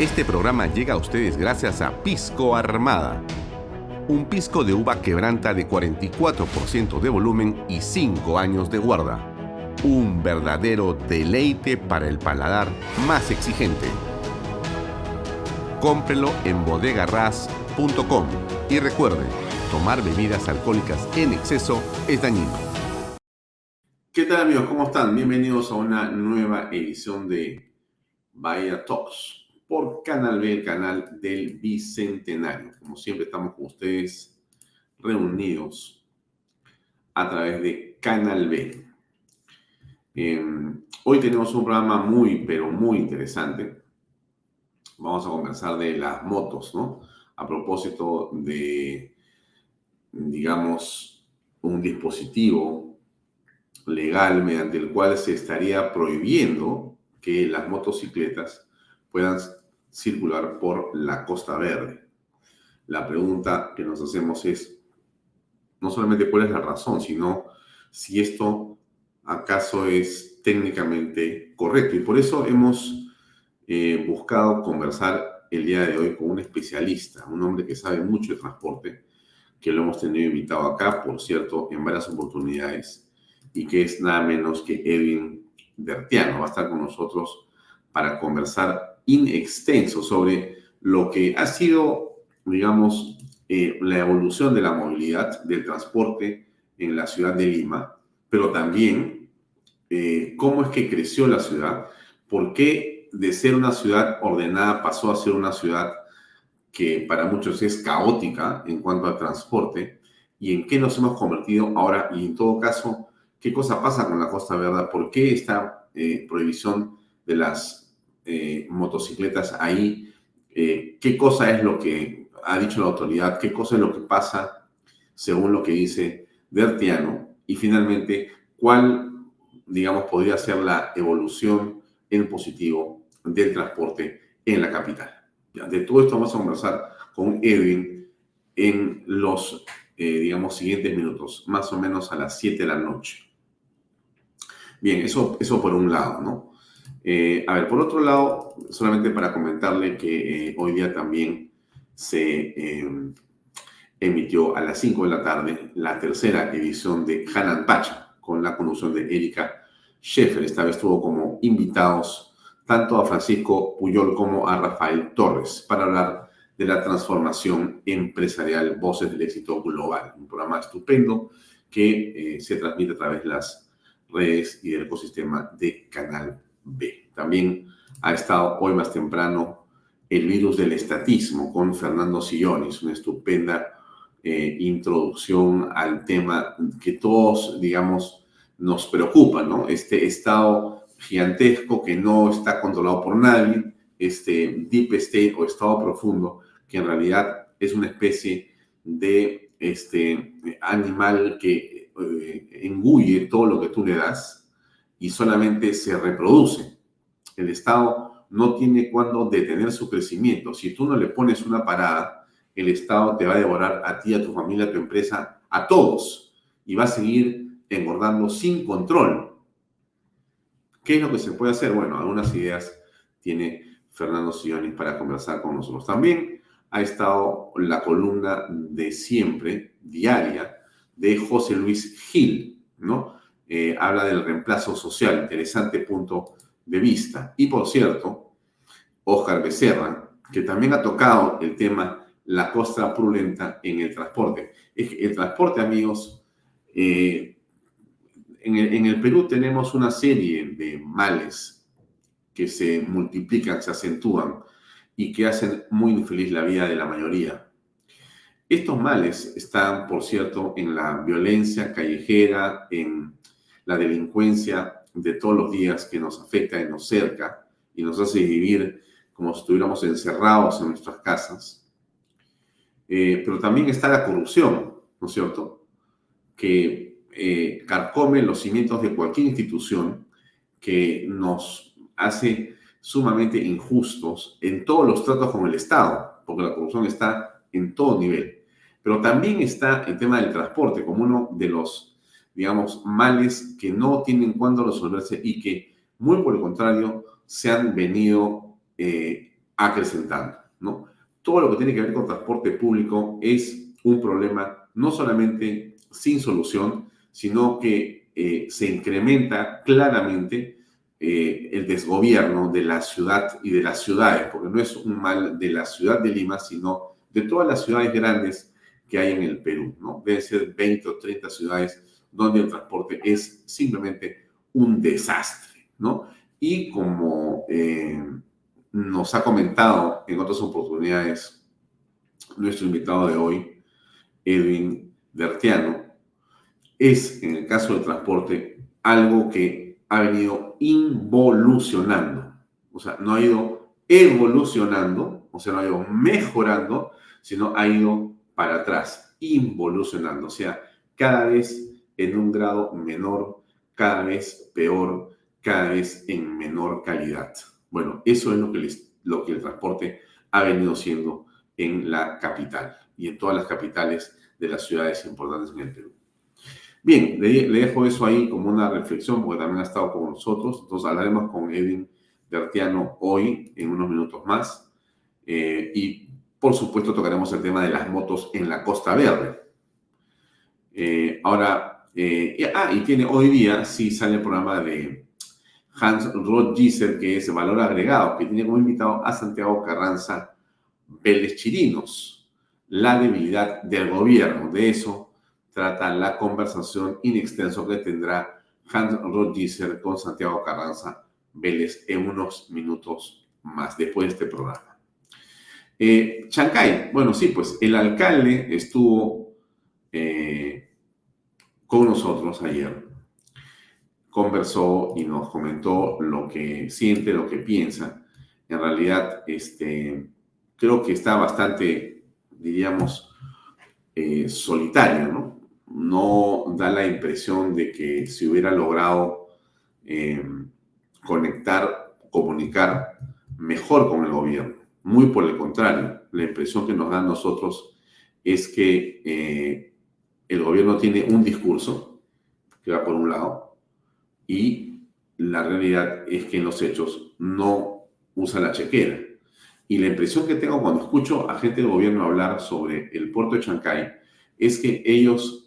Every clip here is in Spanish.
Este programa llega a ustedes gracias a Pisco Armada. Un pisco de uva quebranta de 44% de volumen y 5 años de guarda. Un verdadero deleite para el paladar más exigente. Cómprelo en bodegarras.com y recuerde, tomar bebidas alcohólicas en exceso es dañino. ¿Qué tal, amigos? ¿Cómo están? Bienvenidos a una nueva edición de Bahía Talks por Canal B, el canal del Bicentenario. Como siempre, estamos con ustedes reunidos a través de Canal B. Hoy tenemos un programa muy, pero muy interesante. Vamos a conversar de las motos, ¿no? A propósito de, digamos, un dispositivo legal mediante el cual se estaría prohibiendo que las motocicletas puedan circular por la Costa Verde. La pregunta que nos hacemos es no solamente cuál es la razón, sino si esto acaso es técnicamente correcto. Y por eso hemos buscado conversar el día de hoy con un especialista, un hombre que sabe mucho de transporte, que lo hemos tenido invitado acá, por cierto, en varias oportunidades, y que es nada menos que Edwin Bertiano. Va a estar con nosotros para conversar in extenso sobre lo que ha sido, digamos, la evolución de la movilidad, del transporte en la ciudad de Lima, pero también cómo es que creció la ciudad, por qué de ser una ciudad ordenada pasó a ser una ciudad que para muchos es caótica en cuanto al transporte, y en qué nos hemos convertido ahora, y en todo caso, qué cosa pasa con la Costa Verde, por qué esta prohibición de las motocicletas ahí, qué cosa es lo que ha dicho la autoridad, qué cosa es lo que pasa según lo que dice Bertiano, y finalmente, cuál, digamos, podría ser la evolución en positivo del transporte en la capital. De todo esto vamos a conversar con Edwin en los, digamos, siguientes minutos, más o menos a las 7 de la noche. Bien, eso por un lado, ¿no? A ver, por otro lado, solamente para comentarle que hoy día también se emitió a las 5 de la tarde la tercera edición de Hanan Pacha, con la conducción de Erika Scheffer. Esta vez tuvo como invitados tanto a Francisco Puyol como a Rafael Torres para hablar de la transformación empresarial Voces del Éxito Global, un programa estupendo que se transmite a través de las redes y del ecosistema de Canal B. También ha estado hoy más temprano El virus del estatismo con Fernando Sillones, una estupenda introducción al tema que todos, digamos, nos preocupa, ¿no? Este Estado gigantesco que no está controlado por nadie, este deep state o estado profundo, que en realidad es una especie de animal que engulle todo lo que tú le das y solamente se reproduce. El Estado no tiene cuándo detener su crecimiento. Si tú no le pones una parada, el Estado te va a devorar a ti, a tu familia, a tu empresa, a todos, y va a seguir engordando sin control. ¿Qué es lo que se puede hacer? Bueno, algunas ideas tiene Fernando Sillones para conversar con nosotros. También ha estado la columna de siempre, diaria, de José Luis Gil, ¿no? Habla del reemplazo social, interesante punto de vista. Y por cierto, Óscar Becerra, que también ha tocado el tema la costa purulenta en el transporte. El transporte, amigos, en el Perú tenemos una serie de males que se multiplican, se acentúan y que hacen muy infeliz la vida de la mayoría. Estos males están, por cierto, en la violencia callejera, en la delincuencia de todos los días que nos afecta y nos cerca y nos hace vivir como si estuviéramos encerrados en nuestras casas. Pero también está la corrupción, ¿no es cierto?, que carcome los cimientos de cualquier institución, que nos hace sumamente injustos en todos los tratos con el Estado, porque la corrupción está en todo nivel. Pero también está el tema del transporte como uno de los, digamos, males que no tienen cuándo resolverse y que, muy por el contrario, se han venido acrecentando, ¿no? Todo lo que tiene que ver con transporte público es un problema no solamente sin solución, sino que se incrementa claramente el desgobierno de la ciudad y de las ciudades, porque no es un mal de la ciudad de Lima, sino de todas las ciudades grandes que hay en el Perú, ¿no? Deben ser 20 o 30 ciudades donde el transporte es simplemente un desastre, ¿no? Y como nos ha comentado en otras oportunidades nuestro invitado de hoy, Edwin Bertiano, es en el caso del transporte algo que ha venido involucionando, o sea, no ha ido evolucionando, o sea, no ha ido mejorando, sino ha ido para atrás, involucionando, o sea, cada vez en un grado menor, cada vez peor, cada vez en menor calidad. Bueno, eso es lo que el transporte ha venido siendo en la capital y en todas las capitales de las ciudades importantes en el Perú. Bien, le dejo eso ahí como una reflexión porque también ha estado con nosotros. Entonces hablaremos con Edwin Bertiano hoy en unos minutos más. Y por supuesto tocaremos el tema de las motos en la Costa Verde. Y tiene hoy día, sí sale el programa de Hans Rothgiesser, que es Valor Agregado, que tiene como invitado a Santiago Carranza Vélez Chirinos, la debilidad del gobierno. De eso trata la conversación in extenso que tendrá Hans Rothgiesser con Santiago Carranza Vélez en unos minutos más después de este programa. Chancay, bueno, sí, pues el alcalde estuvo con nosotros ayer, conversó y nos comentó lo que siente, lo que piensa. En realidad, creo que está bastante, diríamos, solitario, ¿no? No da la impresión de que se hubiera logrado conectar, comunicar mejor con el gobierno. Muy por el contrario, la impresión que nos da a nosotros es que el gobierno tiene un discurso que va por un lado y la realidad es que en los hechos no usa la chequera. Y la impresión que tengo cuando escucho a gente del gobierno hablar sobre el puerto de Chancay es que ellos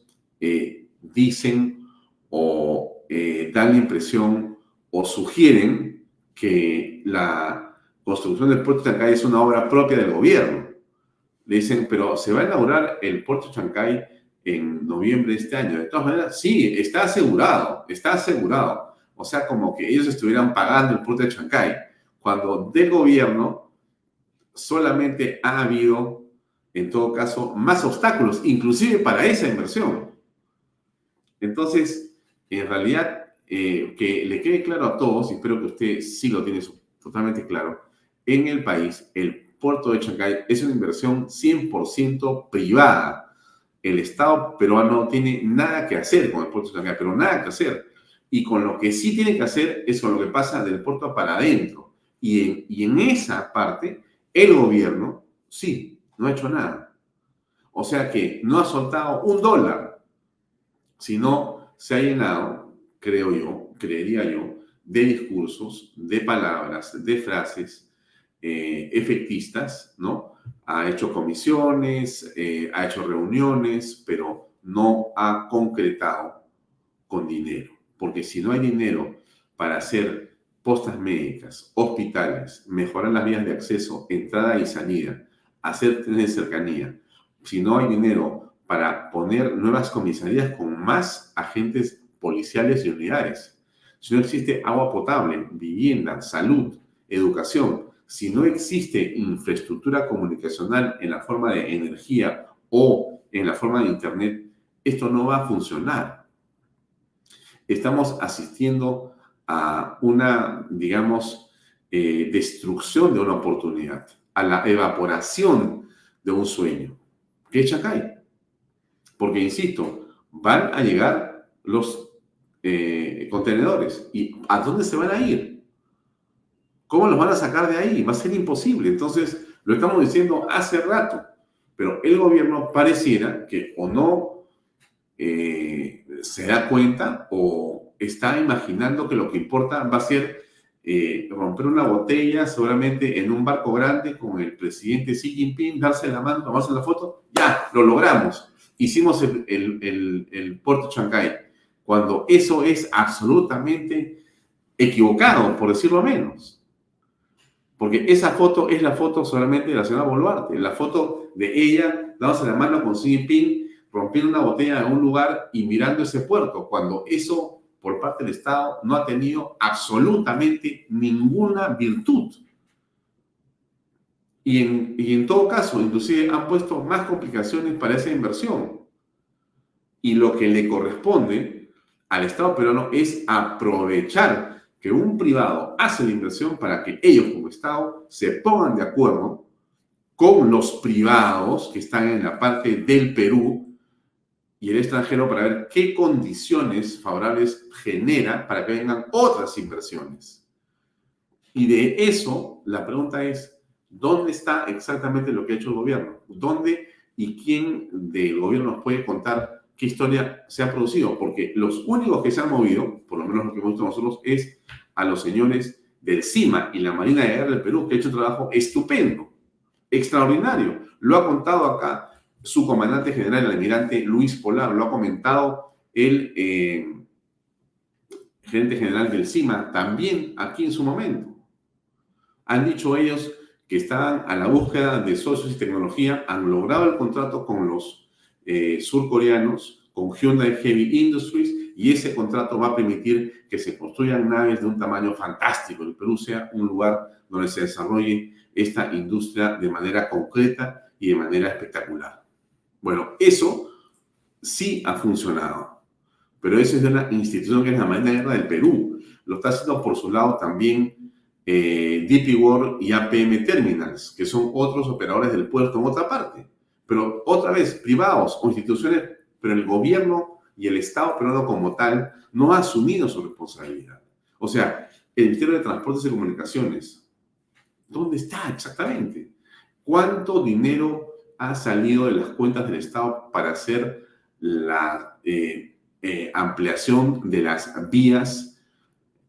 dicen o dan la impresión o sugieren que la construcción del puerto de Chancay es una obra propia del gobierno. Le dicen, pero se va a inaugurar el puerto de Chancay en noviembre de este año. De todas maneras, sí, está asegurado, está asegurado. O sea, como que ellos estuvieran pagando el puerto de Chancay, cuando del gobierno solamente ha habido, en todo caso, más obstáculos, inclusive para esa inversión. Entonces, en realidad, que le quede claro a todos, y espero que usted sí lo tiene totalmente claro, en el país, el puerto de Chancay es una inversión 100% privada. El Estado peruano no tiene nada que hacer con el puerto de Chancay, pero nada que hacer. Y con lo que sí tiene que hacer es con lo que pasa del puerto para adentro. Y en esa parte, el gobierno, sí, no ha hecho nada. O sea que no ha soltado $1, sino se ha llenado, creo yo, creería yo, de discursos, de palabras, de frases efectistas, ¿no? Ha hecho comisiones, ha hecho reuniones, pero no ha concretado con dinero. Porque si no hay dinero para hacer postas médicas, hospitales, mejorar las vías de acceso, entrada y salida, hacer trenes de cercanía, si no hay dinero para poner nuevas comisarías con más agentes policiales y unidades, si no existe agua potable, vivienda, salud, educación, si no existe infraestructura comunicacional en la forma de energía o en la forma de internet, esto no va a funcionar. Estamos asistiendo a una, digamos, destrucción de una oportunidad, a la evaporación de un sueño, que es Chancay. Porque, insisto, van a llegar los contenedores. ¿Y a dónde se van a ir? ¿Cómo los van a sacar de ahí? Va a ser imposible. Entonces, lo estamos diciendo hace rato. Pero el gobierno pareciera que o no se da cuenta o está imaginando que lo que importa va a ser romper una botella seguramente en un barco grande con el presidente Xi Jinping, darse la mano, tomarse la foto, ya, lo logramos. Hicimos el puerto Chancay, cuando eso es absolutamente equivocado, por decirlo menos. Porque esa foto es la foto solamente de la señora Boluarte, la foto de ella dándose la mano con Xi Jinping, rompiendo una botella en un lugar y mirando ese puerto, cuando eso por parte del Estado no ha tenido absolutamente ninguna virtud. Y en todo caso, inclusive han puesto más complicaciones para esa inversión. Y lo que le corresponde al Estado peruano es aprovechar que un privado hace la inversión para que ellos como Estado se pongan de acuerdo con los privados que están en la parte del Perú y el extranjero para ver qué condiciones favorables genera para que vengan otras inversiones. Y de eso, la pregunta es, ¿dónde está exactamente lo que ha hecho el gobierno? ¿Dónde y quién del gobierno nos puede contar qué historia se ha producido? Porque los únicos que se han movido, por lo menos lo que hemos visto nosotros, es a los señores del CIMA y la Marina de Guerra del Perú, que ha hecho un trabajo estupendo, extraordinario. Lo ha contado acá su comandante general, el almirante Luis Polar, lo ha comentado el gerente general del CIMA, también aquí en su momento. Han dicho ellos que estaban a la búsqueda de socios y tecnología, han logrado el contrato con los surcoreanos, con Hyundai Heavy Industries, y ese contrato va a permitir que se construyan naves de un tamaño fantástico. El Perú sea un lugar donde se desarrolle esta industria de manera concreta y de manera espectacular. Bueno, eso sí ha funcionado, pero eso es de una institución que es la Marina de Guerra del Perú. Lo está haciendo por su lado también DP World y APM Terminals, que son otros operadores del puerto en otra parte. Pero otra vez, privados o instituciones, pero el gobierno y el Estado peruano como tal no ha asumido su responsabilidad. O sea, el Ministerio de Transportes y Comunicaciones, ¿dónde está exactamente? ¿Cuánto dinero ha salido de las cuentas del Estado para hacer la ampliación de las vías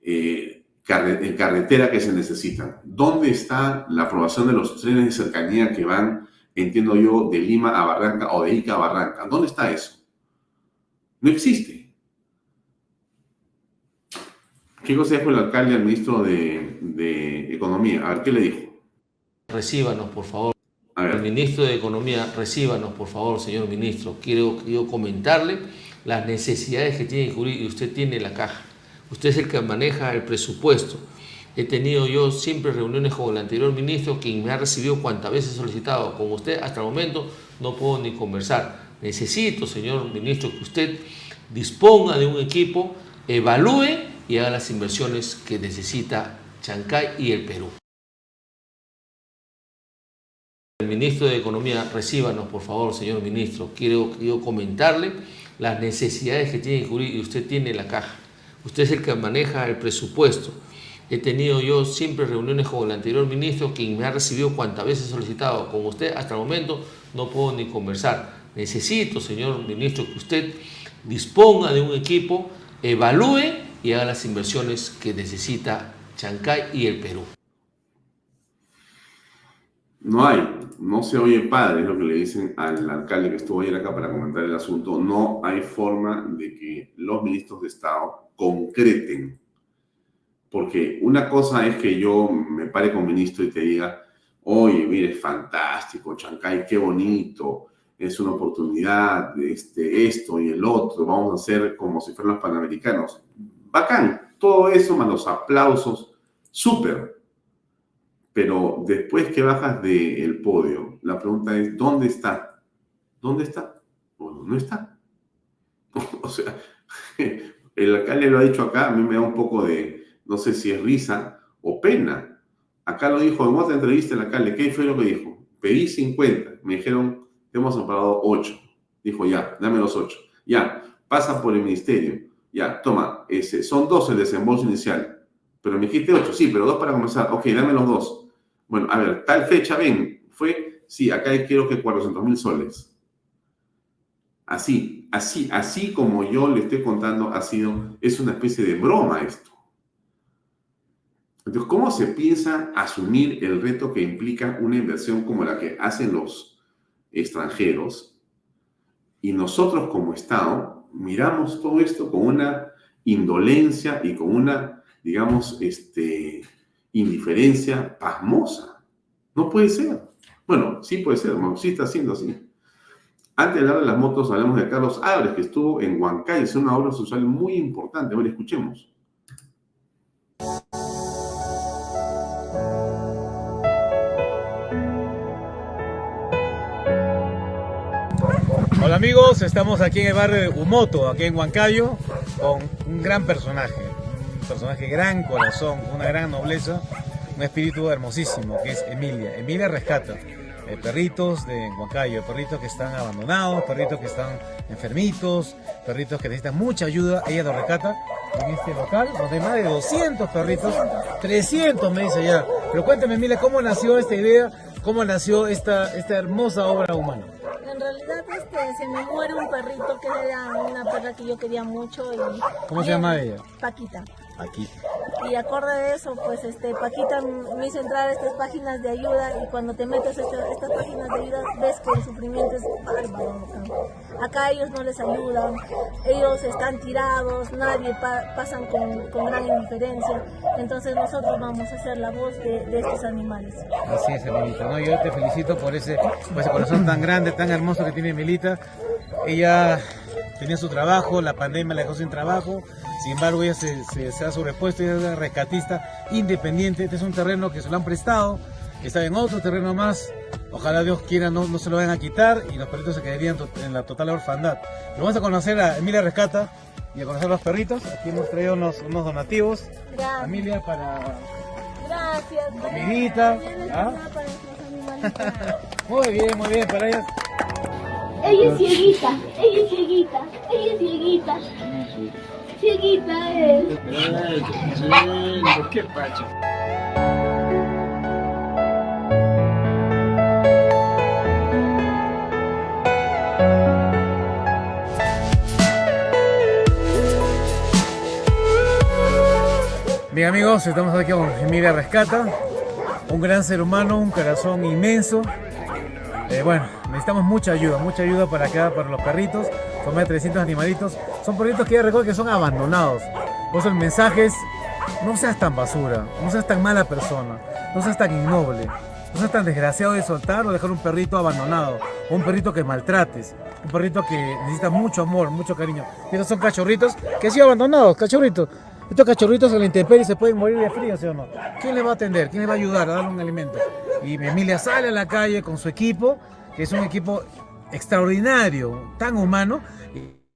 en carretera que se necesitan? ¿Dónde está la aprobación de los trenes de cercanía que van, entiendo yo, de Lima a Barranca o de Ica a Barranca? ¿Dónde está eso? No existe. ¿Qué cosa dijo el alcalde al ministro de Economía? A ver, ¿qué le dijo? Recíbanos, por favor. A ver. El ministro de Economía, recíbanos, por favor, señor ministro. Quiero comentarle las necesidades que tiene que cubrir y usted tiene la caja. Usted es el que maneja el presupuesto. He tenido yo siempre reuniones con el anterior ministro, quien me ha recibido cuantas veces solicitado. Con usted, hasta el momento, no puedo ni conversar. Necesito, señor ministro, que usted disponga de un equipo, evalúe y haga las inversiones que necesita Chancay y el Perú. El ministro de Economía, recíbanos, por favor, señor ministro. Quiero comentarle las necesidades que tiene que cubrir y usted tiene la caja. Usted es el que maneja el presupuesto. He tenido yo siempre reuniones con el anterior ministro, quien me ha recibido cuantas veces solicitado. Con usted, hasta el momento, no puedo ni conversar. Necesito, señor ministro, que usted disponga de un equipo, evalúe y haga las inversiones que necesita Chancay y el Perú. No se oye padre, es lo que le dicen al alcalde que estuvo ayer acá para comentar el asunto. No hay forma de que los ministros de Estado concreten. Porque una cosa es que yo me pare con ministro y te diga, oye, mire, es fantástico, Chancay, qué bonito, es una oportunidad, esto y el otro, vamos a hacer como si fueran los panamericanos. Bacán, todo eso más los aplausos, súper. Pero después que bajas del podio, la pregunta es, ¿dónde está? ¿Dónde está? Bueno, no está. O sea, el alcalde lo ha dicho acá, a mí me da un poco de, no sé si es risa o pena. Acá lo dijo en otra entrevista el alcalde. ¿Qué fue lo que dijo? Pedí 50. Me dijeron, te hemos aprobado 8. Dijo, ya, dame los 8. Ya, pasa por el ministerio. Ya, toma, son 2 el desembolso inicial. Pero me dijiste 8, sí, pero 2 para comenzar. Ok, dame los 2. Bueno, a ver, tal fecha, ven, fue, sí, acá quiero que 400.000 soles. Así como yo le estoy contando, es una especie de broma esto. Entonces, ¿cómo se piensa asumir el reto que implica una inversión como la que hacen los extranjeros? Y nosotros como Estado miramos todo esto con una indolencia y con una, digamos, indiferencia pasmosa. No puede ser. Bueno, sí puede ser, ¿no? Sí está siendo así. Antes de hablar de las motos, hablamos de Carlos Álvarez, que estuvo en Huancayo, es una obra social muy importante. A ver, escuchemos. Hola amigos, estamos aquí en el barrio de Humoto, aquí en Huancayo, con un gran personaje, gran corazón, una gran nobleza, un espíritu hermosísimo, que es Emilia. Emilia rescata perritos de Huancayo, perritos que están abandonados, perritos que están enfermitos, perritos que necesitan mucha ayuda. Ella los rescata en este local, donde hay más de 200 perritos, 300 me dice ya. Pero cuéntame Emilia, ¿cómo nació esta idea? ¿Cómo nació esta hermosa obra humana? En realidad se me muere un perrito que era una perra que yo quería mucho y... ¿Cómo se llama ella? Paquita. Aquí. Y acorde de eso, pues Paquita me hizo entrar a estas páginas de ayuda y cuando te metes a estas páginas de ayuda ves que el sufrimiento es bárbaro. Acá ellos no les ayudan, ellos están tirados, nadie pasan con gran indiferencia. Entonces nosotros vamos a hacer la voz de estos animales. Así es, Emilita, ¿no? Yo te felicito por ese corazón tan grande, tan hermoso que tiene Emilita. Ella tenía su trabajo, la pandemia la dejó sin trabajo, sin embargo ella se da su respuesta, ella es una rescatista independiente. Este es un terreno que se lo han prestado, que está en otro terreno más, ojalá Dios quiera no se lo vayan a quitar y los perritos se quedarían en la total orfandad. Pero vamos a conocer a Emilia Rescata y a conocer a los perritos. Aquí hemos traído unos donativos. Gracias. Emilia para... Gracias. Comidita. ¿Ah? Para nuestros animalitos. Muy bien, para ellas. Ella es cieguita, ella es cieguita, ella es cieguita. Cieguita es. ¿Qué pacho? Bien amigos, estamos aquí con Emilia Rescata, un gran ser humano, un corazón inmenso. Bueno, necesitamos mucha ayuda para acá, para los perritos. Son más de 300 animalitos. Son perritos que ya recuerdo que son abandonados. Por eso el mensaje es, no seas tan basura, no seas tan mala persona, no seas tan innoble, no seas tan desgraciado de soltar o dejar un perrito abandonado, o un perrito que maltrates, un perrito que necesita mucho amor, mucho cariño. Y estos son cachorritos que han sido abandonados, cachorritos. Estos cachorritos a la intemperie se pueden morir de frío, ¿sí o no? ¿Quién les va a atender? ¿Quién les va a ayudar a darle un alimento? Y Emilia sale a la calle con su equipo, que es un equipo extraordinario, tan humano,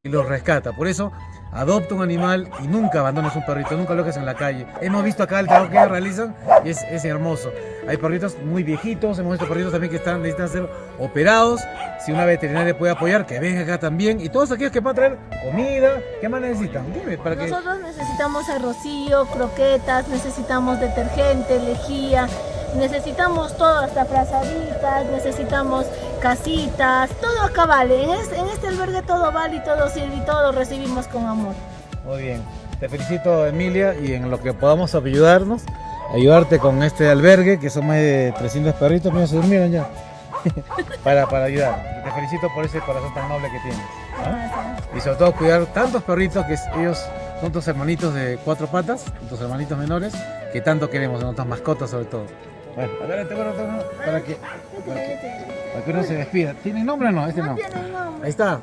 y los rescata. Por eso, adopta un animal y nunca abandones un perrito, nunca lo dejes en la calle. Hemos visto acá el trabajo que ellos realizan y es hermoso. Hay perritos muy viejitos, hemos visto perritos también que necesitan ser operados. Si una veterinaria puede apoyar, que venga acá también. Y todos aquellos que puedan traer comida, ¿qué más necesitan? Dime, para que... Nosotros necesitamos arrocillo, croquetas, necesitamos detergente, lejía, necesitamos todo, hasta frazaditas, necesitamos casitas, todo acá vale. En este albergue todo vale y todo sirve y todo lo recibimos con amor. Muy bien, te felicito Emilia y en lo que podamos ayudarte con este albergue, que son más de 300 perritos, mira, se durmieron ya, para ayudar. Y te felicito por ese corazón tan noble que tienes. ¿Ah? Y sobre todo cuidar tantos perritos que ellos son tus hermanitos de 4 patas, tus hermanitos menores, que tanto queremos, nuestras mascotas sobre todo. Bueno, adelante, para que uno se despida. ¿Tiene nombre o no? Este no. Ahí está.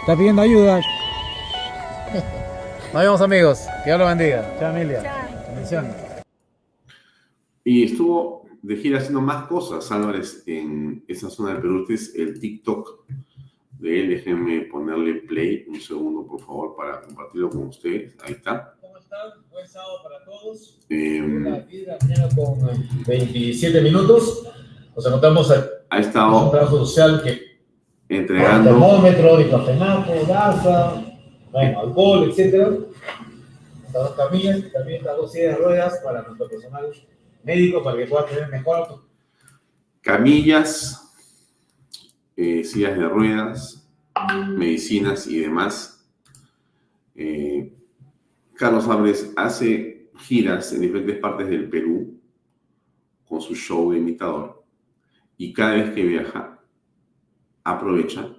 Está pidiendo ayuda. Nos vemos amigos. Que Dios lo bendiga. Chao Emilia. Bendiciones. Y estuvo de gira haciendo más cosas, Álvarez, en esa zona del Perú. Este es el TikTok de él. Déjenme ponerle play un segundo, por favor, para compartirlo con ustedes. Ahí está. ¿Cómo están? Buen sábado para todos. La 10 de la mañana con 27 minutos. Nos anotamos ha estado un trabajo social que entregando termómetro, diclofenaco, gasa, bueno, alcohol, etcétera. Estas 2 camillas y también estas 2 sillas de ruedas para nuestro personal médico para que pueda tener mejor camillas, sillas de ruedas, medicinas y demás. Carlos Álvarez hace giras en diferentes partes del Perú con su show de imitador y cada vez que viaja aprovecha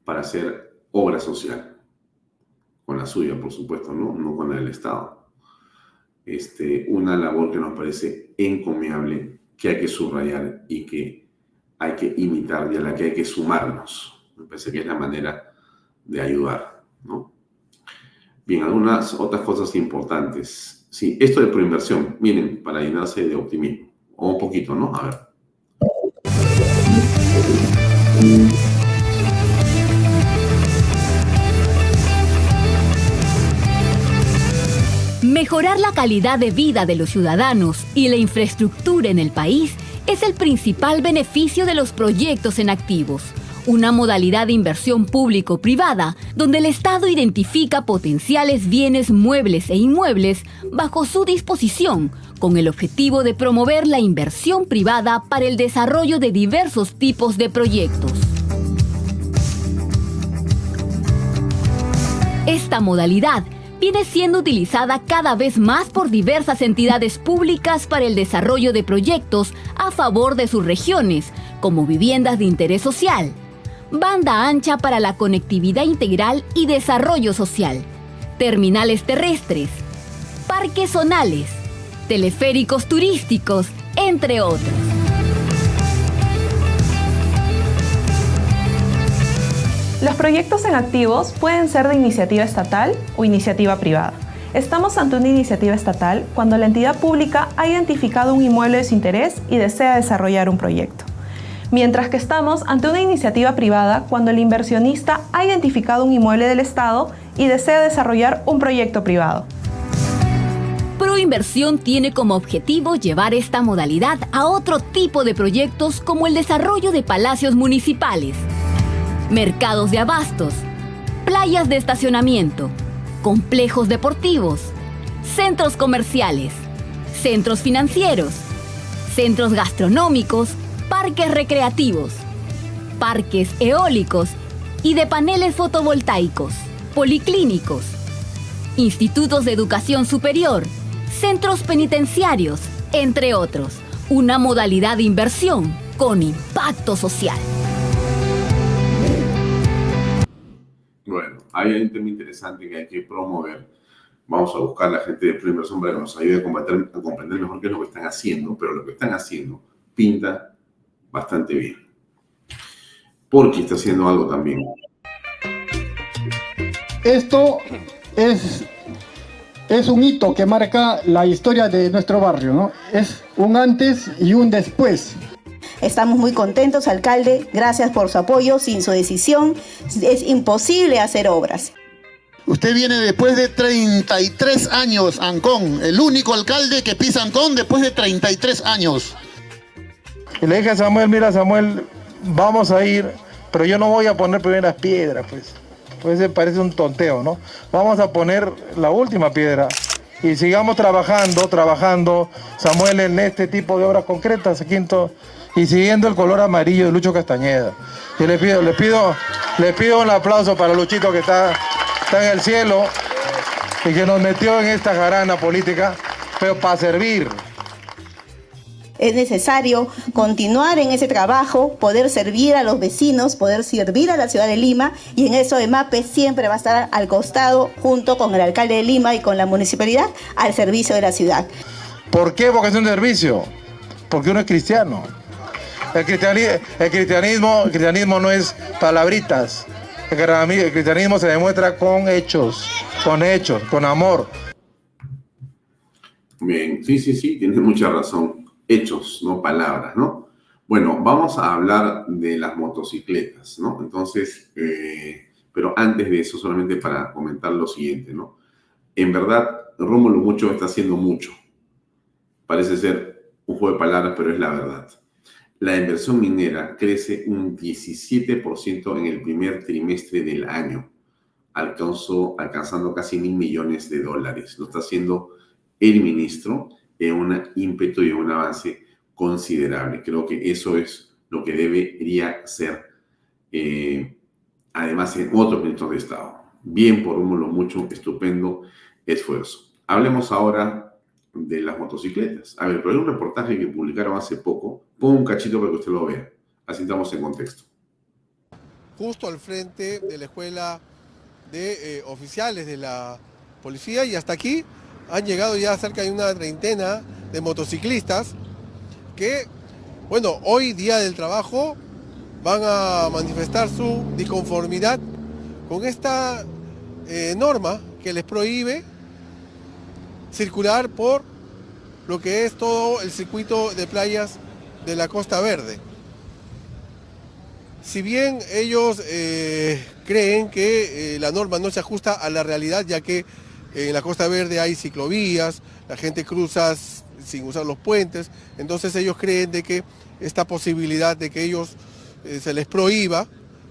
para hacer obra social, con la suya, por supuesto, no con la del Estado. Una labor que nos parece encomiable, que hay que subrayar y que hay que imitar y a la que hay que sumarnos. Me parece que es la manera de ayudar, ¿no? Bien, algunas otras cosas importantes. Sí, esto de proinversión, miren, para llenarse de optimismo, o un poquito, ¿no? A ver. Mejorar la calidad de vida de los ciudadanos y la infraestructura en el país es el principal beneficio de los proyectos en activos, una modalidad de inversión público-privada donde el Estado identifica potenciales bienes muebles e inmuebles bajo su disposición, con el objetivo de promover la inversión privada para el desarrollo de diversos tipos de proyectos. Esta modalidad viene siendo utilizada cada vez más por diversas entidades públicas para el desarrollo de proyectos a favor de sus regiones, como viviendas de interés social, banda ancha para la conectividad integral y desarrollo social, terminales terrestres, parques zonales, teleféricos turísticos, entre otros. Los proyectos en activos pueden ser de iniciativa estatal o iniciativa privada. Estamos ante una iniciativa estatal cuando la entidad pública ha identificado un inmueble de su interés y desea desarrollar un proyecto. Mientras que estamos ante una iniciativa privada cuando el inversionista ha identificado un inmueble del Estado y desea desarrollar un proyecto privado. Proinversión tiene como objetivo llevar esta modalidad a otro tipo de proyectos como el desarrollo de palacios municipales, mercados de abastos, playas de estacionamiento, complejos deportivos, centros comerciales, centros financieros, centros gastronómicos, parques recreativos, parques eólicos y de paneles fotovoltaicos, policlínicos, institutos de educación superior, centros penitenciarios, entre otros. Una modalidad de inversión con impacto social. Bueno, hay un tema interesante que hay que promover. Vamos a buscar a la gente de Proinversión para que nos ayude a comprender mejor qué es lo que están haciendo, pero lo que están haciendo pinta bastante bien. Porque está haciendo algo también. Esto es un hito que marca la historia de nuestro barrio, ¿no? Es un antes y un después. Estamos muy contentos, alcalde, gracias por su apoyo. Sin su decisión es imposible hacer obras. Usted viene después de 33 años, Ancón, el único alcalde que pisa Ancón después de 33 años. Y le dije a Samuel, mira Samuel, vamos a ir, pero yo no voy a poner primeras piedras, pues parece un tonteo, ¿no? Vamos a poner la última piedra y sigamos trabajando, Samuel, en este tipo de obras concretas, Quinto, y siguiendo el color amarillo de Lucho Castañeda. Yo les pido un aplauso para Luchito que está en el cielo y que nos metió en esta jarana política, pero para servir. Es necesario continuar en ese trabajo, poder servir a los vecinos, poder servir a la ciudad de Lima, y en eso EMAPE siempre va a estar al costado, junto con el alcalde de Lima y con la municipalidad, al servicio de la ciudad. ¿Por qué vocación de servicio? Porque uno es cristiano. El cristianismo no es palabritas. El cristianismo se demuestra con hechos, con amor. Bien, sí, tienes mucha razón. Hechos, no palabras, ¿no? Bueno, vamos a hablar de las motocicletas, ¿no? Entonces, pero antes de eso, solamente para comentar lo siguiente, ¿no? En verdad, Rómulo Mucho está haciendo mucho. Parece ser un juego de palabras, pero es la verdad. La inversión minera crece un 17% en el primer trimestre del año, alcanzando casi $1.000 millones. Lo está haciendo el ministro en un ímpetu y un avance considerable. Creo que eso es lo que debería ser, además, en otros ministros de Estado. Bien por Rómulo Mucho, estupendo esfuerzo. Hablemos ahora de las motocicletas. A ver, pero hay un reportaje que publicaron hace poco. Pongo un cachito para que usted lo vea. Así estamos en contexto. Justo al frente de la escuela de oficiales de la policía, y hasta aquí han llegado ya cerca de una treintena de motociclistas que, bueno, hoy día del trabajo van a manifestar su disconformidad con esta norma que les prohíbe circular por lo que es todo el circuito de playas de la Costa Verde. Si bien ellos creen que la norma no se ajusta a la realidad, ya que en la Costa Verde hay ciclovías, la gente cruza sin usar los puentes, entonces ellos creen de que esta posibilidad de que ellos se les prohíba,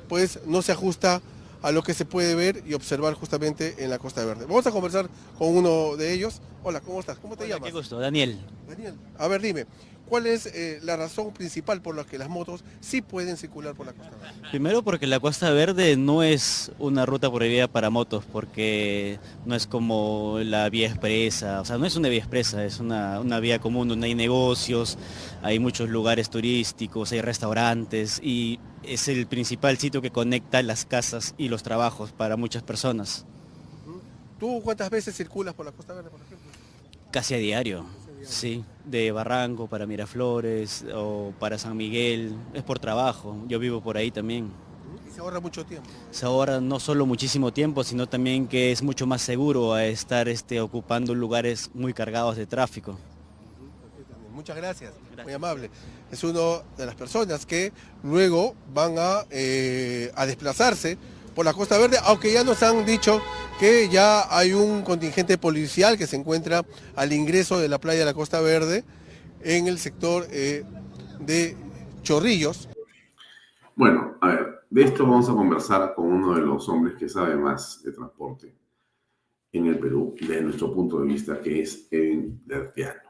pues no se ajusta a lo que se puede ver y observar justamente en la Costa Verde. Vamos a conversar con uno de ellos. Hola, ¿cómo estás? ¿Cómo te llamas? Qué gusto, Daniel. Daniel, a ver, dime, ¿cuál es la razón principal por la que las motos sí pueden circular por la Costa Verde? Primero porque la Costa Verde no es una ruta prohibida para motos, porque no es como la vía expresa, o sea, no es una vía expresa, es una vía común donde hay negocios, hay muchos lugares turísticos, hay restaurantes y es el principal sitio que conecta las casas y los trabajos para muchas personas. ¿Tú cuántas veces circulas por la Costa Verde, por ejemplo? Casi a diario. Sí, de Barranco para Miraflores o para San Miguel, es por trabajo, yo vivo por ahí también. ¿Y se ahorra mucho tiempo? Se ahorra no solo muchísimo tiempo, sino también que es mucho más seguro a estar ocupando lugares muy cargados de tráfico. Muchas gracias, muy amable. Es una de las personas que luego van a desplazarse por la Costa Verde, aunque ya nos han dicho que ya hay un contingente policial que se encuentra al ingreso de la playa de la Costa Verde en el sector de Chorrillos. Bueno, a ver, de esto vamos a conversar con uno de los hombres que sabe más de transporte en el Perú, desde nuestro punto de vista, que es Edwin Dertiano.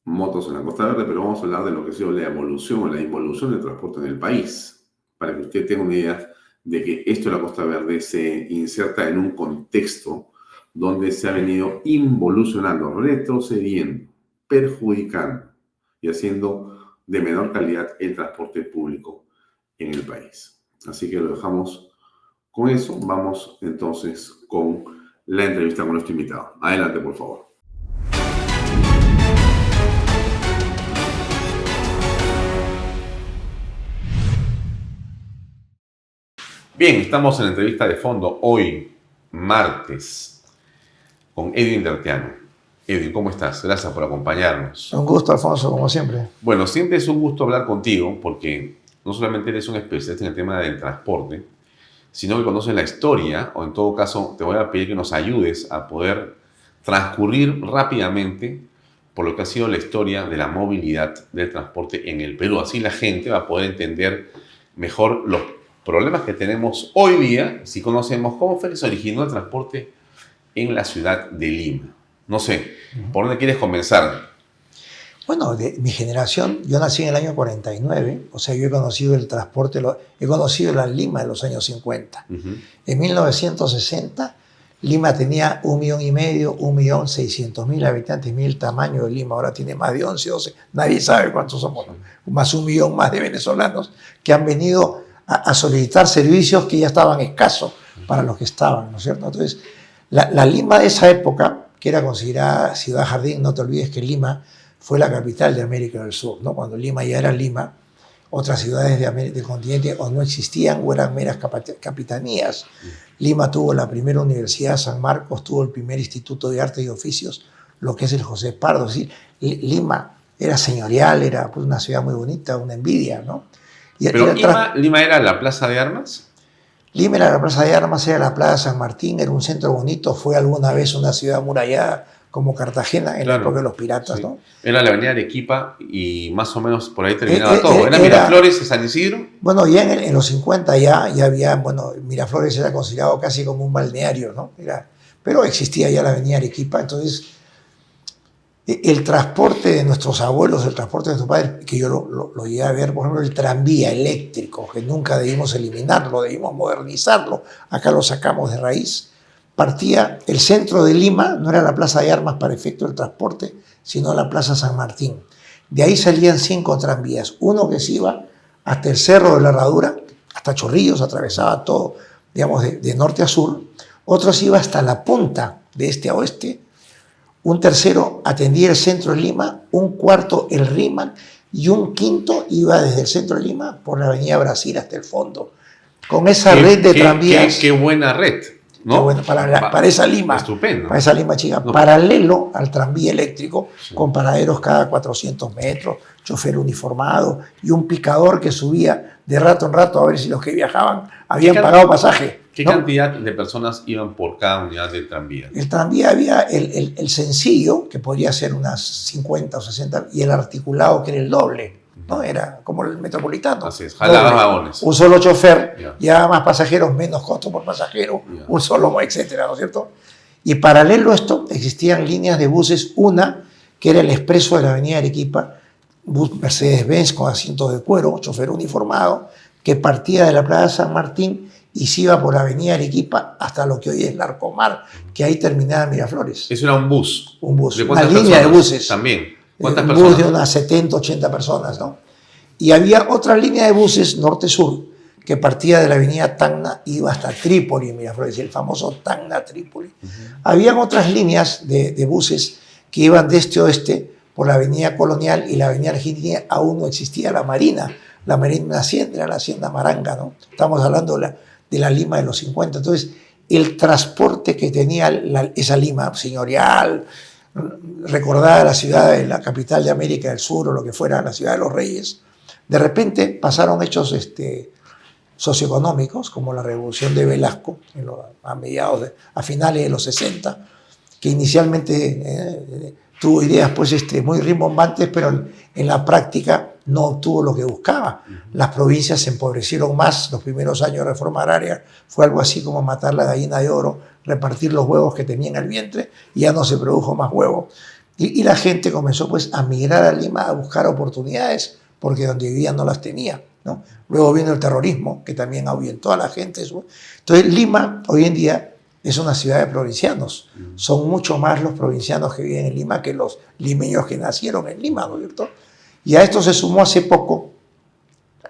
Motos en la Costa Verde, pero vamos a hablar de lo que ha sido la evolución o la involución del transporte en el país, para que usted tenga una idea de que esto de la Costa Verde se inserta en un contexto donde se ha venido involucionando, retrocediendo, perjudicando y haciendo de menor calidad el transporte público en el país. Así que lo dejamos con eso. Vamos entonces con la entrevista con nuestro invitado. Adelante, por favor. Bien, estamos en la entrevista de fondo hoy, martes, con Edwin Dertiano. Edwin, ¿cómo estás? Gracias por acompañarnos. Un gusto, Alfonso, como siempre. Bueno, siempre es un gusto hablar contigo porque no solamente eres un especialista en el tema del transporte, sino que conoces la historia, o en todo caso te voy a pedir que nos ayudes a poder transcurrir rápidamente por lo que ha sido la historia de la movilidad del transporte en el Perú. Así la gente va a poder entender mejor los problemas que tenemos hoy día, si conocemos cómo fue que se originó el transporte en la ciudad de Lima. No sé, ¿por dónde quieres comenzar? Bueno, de mi generación, yo nací en el año 49, o sea, yo he conocido el transporte, he conocido la Lima de los años 50. En 1960, Lima tenía 1,5 millones, 1.600.000 habitantes, mira el tamaño de Lima, ahora tiene más de 11, 12, nadie sabe cuántos somos, más 1 millón más de venezolanos que han venido a solicitar servicios que ya estaban escasos para los que estaban, ¿no es cierto? Entonces, la Lima de esa época, que era considerada ciudad jardín, no te olvides que Lima fue la capital de América del Sur, ¿no? Cuando Lima ya era Lima, otras ciudades del continente o no existían o eran meras capitanías. Lima tuvo la primera universidad, San Marcos tuvo el primer instituto de arte y oficios, lo que es el José Pardo. Es decir, Lima era señorial, era pues, una ciudad muy bonita, una envidia, ¿no? ¿Pero Lima era la plaza de armas? Lima era la plaza de armas, era la plaza San Martín, era un centro bonito, fue alguna vez una ciudad amurallada como Cartagena en la época de los piratas, ¿no? Era la avenida Arequipa y más o menos por ahí terminaba todo. ¿Era Miraflores y San Isidro? Bueno, ya en los 50 ya había, bueno, Miraflores era considerado casi como un balneario, ¿no? Pero existía ya la avenida Arequipa, entonces el transporte de nuestros abuelos, el transporte de nuestros padres, que yo lo llegué a ver, por ejemplo, el tranvía eléctrico, que nunca debimos eliminarlo, debimos modernizarlo, acá lo sacamos de raíz. partía el centro de Lima, no era la Plaza de Armas para efecto del transporte, sino la Plaza San Martín. De ahí salían 5 tranvías, uno que se iba hasta el Cerro de la Herradura, hasta Chorrillos, atravesaba todo, digamos, de norte a sur, otro se iba hasta la punta, de este a oeste, un tercero atendía el centro de Lima, un cuarto el Rímac, y un quinto iba desde el centro de Lima por la avenida Brasil hasta el fondo. Con esa red de tranvías... Qué buena red, ¿no? Qué buena, para esa Lima. Estupendo. Para esa Lima chica. No. Paralelo al tranvía eléctrico, sí, con paraderos cada 400 metros, chofer uniformado y un picador que subía de rato en rato a ver si los que viajaban habían pagado pasaje. ¿Qué cantidad de personas iban por cada unidad del tranvía? El tranvía había el sencillo, que podría ser unas 50 o 60, y el articulado, que era el doble, ¿no? Era como el metropolitano. Así es, jalaba vagones. Un solo chofer, llevaba más pasajeros, menos costo por pasajero, un solo, etcétera, ¿no es cierto? Y paralelo a esto, existían líneas de buses, una que era el expreso de la avenida Arequipa, bus Mercedes-Benz con asientos de cuero, chofer uniformado, que partía de la Plaza San Martín y se iba por la avenida Arequipa hasta lo que hoy es Larcomar, que ahí terminaba Miraflores. Eso era un bus. Un bus, una línea de buses. También. ¿Cuántas personas? Un bus de unas 70, 80 personas, ¿no? Y había otra línea de buses norte-sur que partía de la avenida Tacna y iba hasta Trípoli, Miraflores, el famoso Tacna-Trípoli. Habían otras líneas de buses que iban de este a oeste por la avenida Colonial y la avenida Argentina. Aún no existía la Marina Hacienda, era la Hacienda Maranga, ¿no? Estamos hablando de la Lima de los 50. Entonces, el transporte que tenía esa Lima señorial, recordada la ciudad de la capital de América del Sur o lo que fuera, la ciudad de los reyes, de repente pasaron hechos socioeconómicos, como la revolución de Velasco, a finales de los 60, que inicialmente tuvo ideas pues, muy rimbombantes, pero en la práctica no obtuvo lo que buscaba. Las provincias se empobrecieron más. Los primeros años de reforma agraria fue algo así como matar la gallina de oro, repartir los huevos que tenía en el vientre, y ya no se produjo más huevo. Y la gente comenzó pues, a migrar a Lima a buscar oportunidades, porque donde vivían no las tenía, ¿no? Luego vino el terrorismo, que también ahuyentó a la gente. Entonces Lima hoy en día es una ciudad de provincianos. Son mucho más los provincianos que viven en Lima que los limeños que nacieron en Lima, ¿no es cierto? Y a esto se sumó hace poco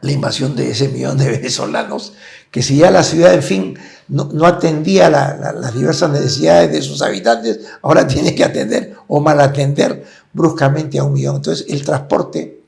la invasión de ese millón de venezolanos, que si ya la ciudad, en fin, no atendía las diversas necesidades de sus habitantes, ahora tiene que atender o mal atender bruscamente a 1 millón. Entonces el transporte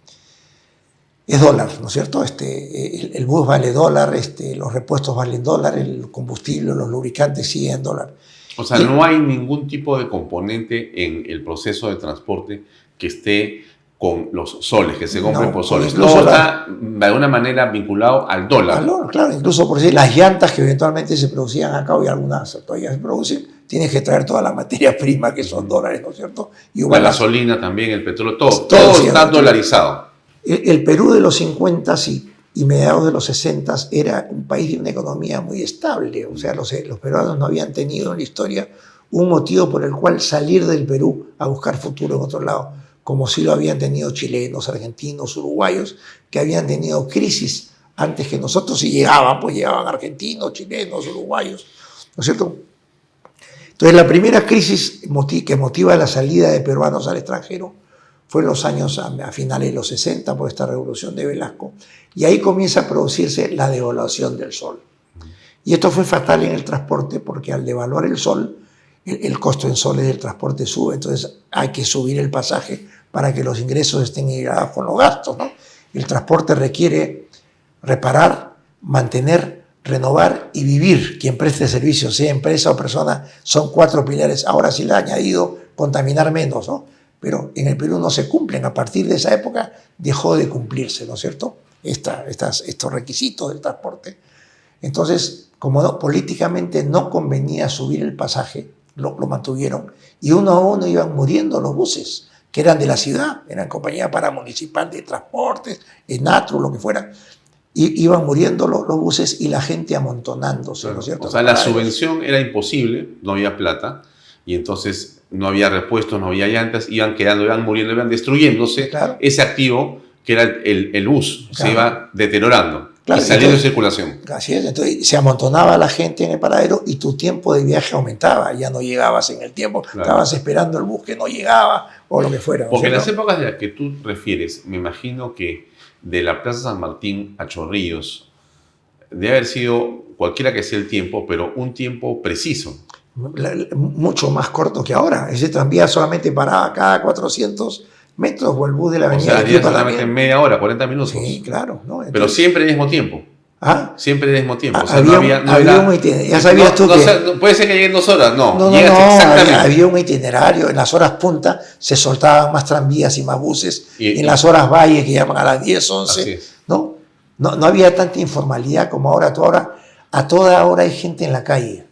es dólar, ¿no es cierto? El bus vale dólar, los repuestos valen dólar, el combustible, los lubricantes siguen dólar. O sea, no hay ningún tipo de componente en el proceso de transporte que esté con los soles, que se compren por soles. Todo está de alguna manera vinculado al dólar. Claro, incluso por decir, las llantas que eventualmente se producían acá, y algunas todavía se producen, tienes que traer toda la materia prima que son dólares, ¿no es cierto? Y la gasolina también, el petróleo, todo está dolarizado. El Perú de los 50 y mediados de los 60 era un país de una economía muy estable. O sea, los peruanos no habían tenido en la historia un motivo por el cual salir del Perú a buscar futuro en otro lado, como si lo habían tenido chilenos, argentinos, uruguayos, que habían tenido crisis antes que nosotros, y llegaban argentinos, chilenos, uruguayos, ¿no es cierto? Entonces, la primera crisis que motiva la salida de peruanos al extranjero fue en los años a finales de los 60 por esta revolución de Velasco, y ahí comienza a producirse la devaluación del sol. Y esto fue fatal en el transporte, porque al devaluar el sol, el costo en soles del transporte sube, entonces hay que subir el pasaje para que los ingresos estén equilibrados con los gastos, ¿no? El transporte requiere reparar, mantener, renovar y vivir. Quien preste servicio, sea empresa o persona, son 4 pilares. Ahora sí le ha añadido contaminar menos, ¿no? Pero en el Perú no se cumplen. A partir de esa época dejó de cumplirse, ¿no es cierto? Estos requisitos del transporte. Entonces, como políticamente no convenía subir el pasaje, lo mantuvieron, y uno a uno iban muriendo los buses, que eran de la ciudad, eran compañía paramunicipal de transportes, Enatru, lo que fuera, y iban muriendo los buses y la gente amontonándose, ¿no es cierto? O sea, la subvención era imposible, no había plata, y entonces no había repuestos, no había llantas, iban muriendo, iban destruyéndose. Claro. Ese activo que era el bus, claro, se iba deteriorando. Claro, y saliendo de circulación. Así es, entonces se amontonaba la gente en el paradero y tu tiempo de viaje aumentaba, ya no llegabas en el tiempo, estabas esperando el bus que no llegaba o lo que fuera. ¿no? Porque en las épocas de las que tú refieres, me imagino que de la Plaza San Martín a Chorrillos debe haber sido cualquiera que sea el tiempo, pero un tiempo preciso. Mucho más corto que ahora. Ese tranvía solamente paraba cada 400 metros o el bus de la avenida. O sea, solamente en media hora, 40 minutos. Sí, claro. ¿no? Entonces, pero siempre al mismo tiempo. ¿Ah? Siempre al mismo tiempo. O sea, había un itinerario. Ya sabías tú que... puede ser que lleguen 2 horas, no. Había un itinerario. En las horas punta se soltaban más tranvías y más buses. En las horas valle, que llaman a las 10, 11. No había tanta informalidad como ahora. A toda hora hay gente en la calle.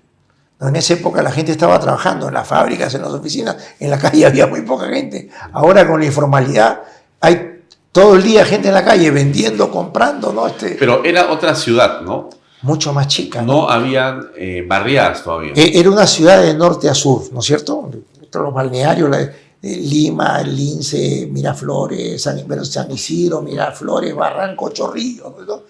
¿No? En esa época la gente estaba trabajando en las fábricas, en las oficinas. En la calle había muy poca gente. Ahora con la informalidad hay todo el día gente en la calle vendiendo, comprando, ¿no? Pero era otra ciudad, ¿no? Mucho más chica. No había barriadas todavía. Era una ciudad de norte a sur, ¿no es cierto? Los balnearios, Lima, Lince, Miraflores, San Isidro, Miraflores, Barranco, Chorrillos, ¿no?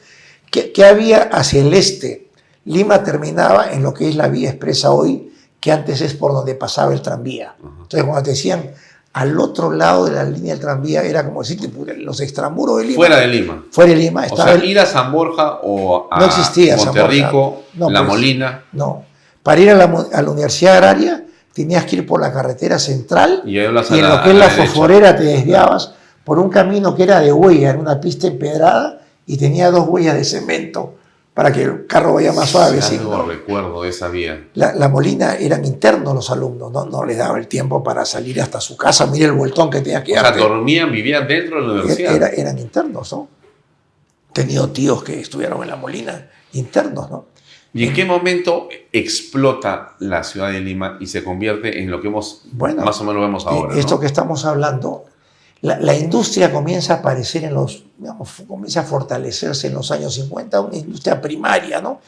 ¿Qué había hacia el este? Lima terminaba en lo que es la vía expresa hoy, que antes es por donde pasaba el tranvía. Entonces, cuando te decían al otro lado de la línea del tranvía, era como decirte, los extramuros de Lima. Fuera de Lima. Fuera de Lima. O sea, ir a San Borja o a no existía Monterrico, La Molina. No. Para ir a la Universidad Agraria tenías que ir por la carretera central y en lo que es la Fosforera te desviabas por un camino que era de huella, en una pista empedrada y tenía 2 huellas de cemento para que el carro vaya más suave. Sí, no recuerdo de esa vía. La Molina eran internos los alumnos, no les daba el tiempo para salir hasta su casa. Mira el vueltón que tenía que darte. O sea, dormían, vivían dentro de la universidad. Eran internos, ¿no? He tenido tíos que estuvieron en la Molina, internos, ¿no? ¿Y en qué momento explota la ciudad de Lima y se convierte en lo que más o menos vemos ahora? Esto que estamos hablando, la industria comienza a aparecer comienza a fortalecerse en los años 50, una industria primaria, ¿no?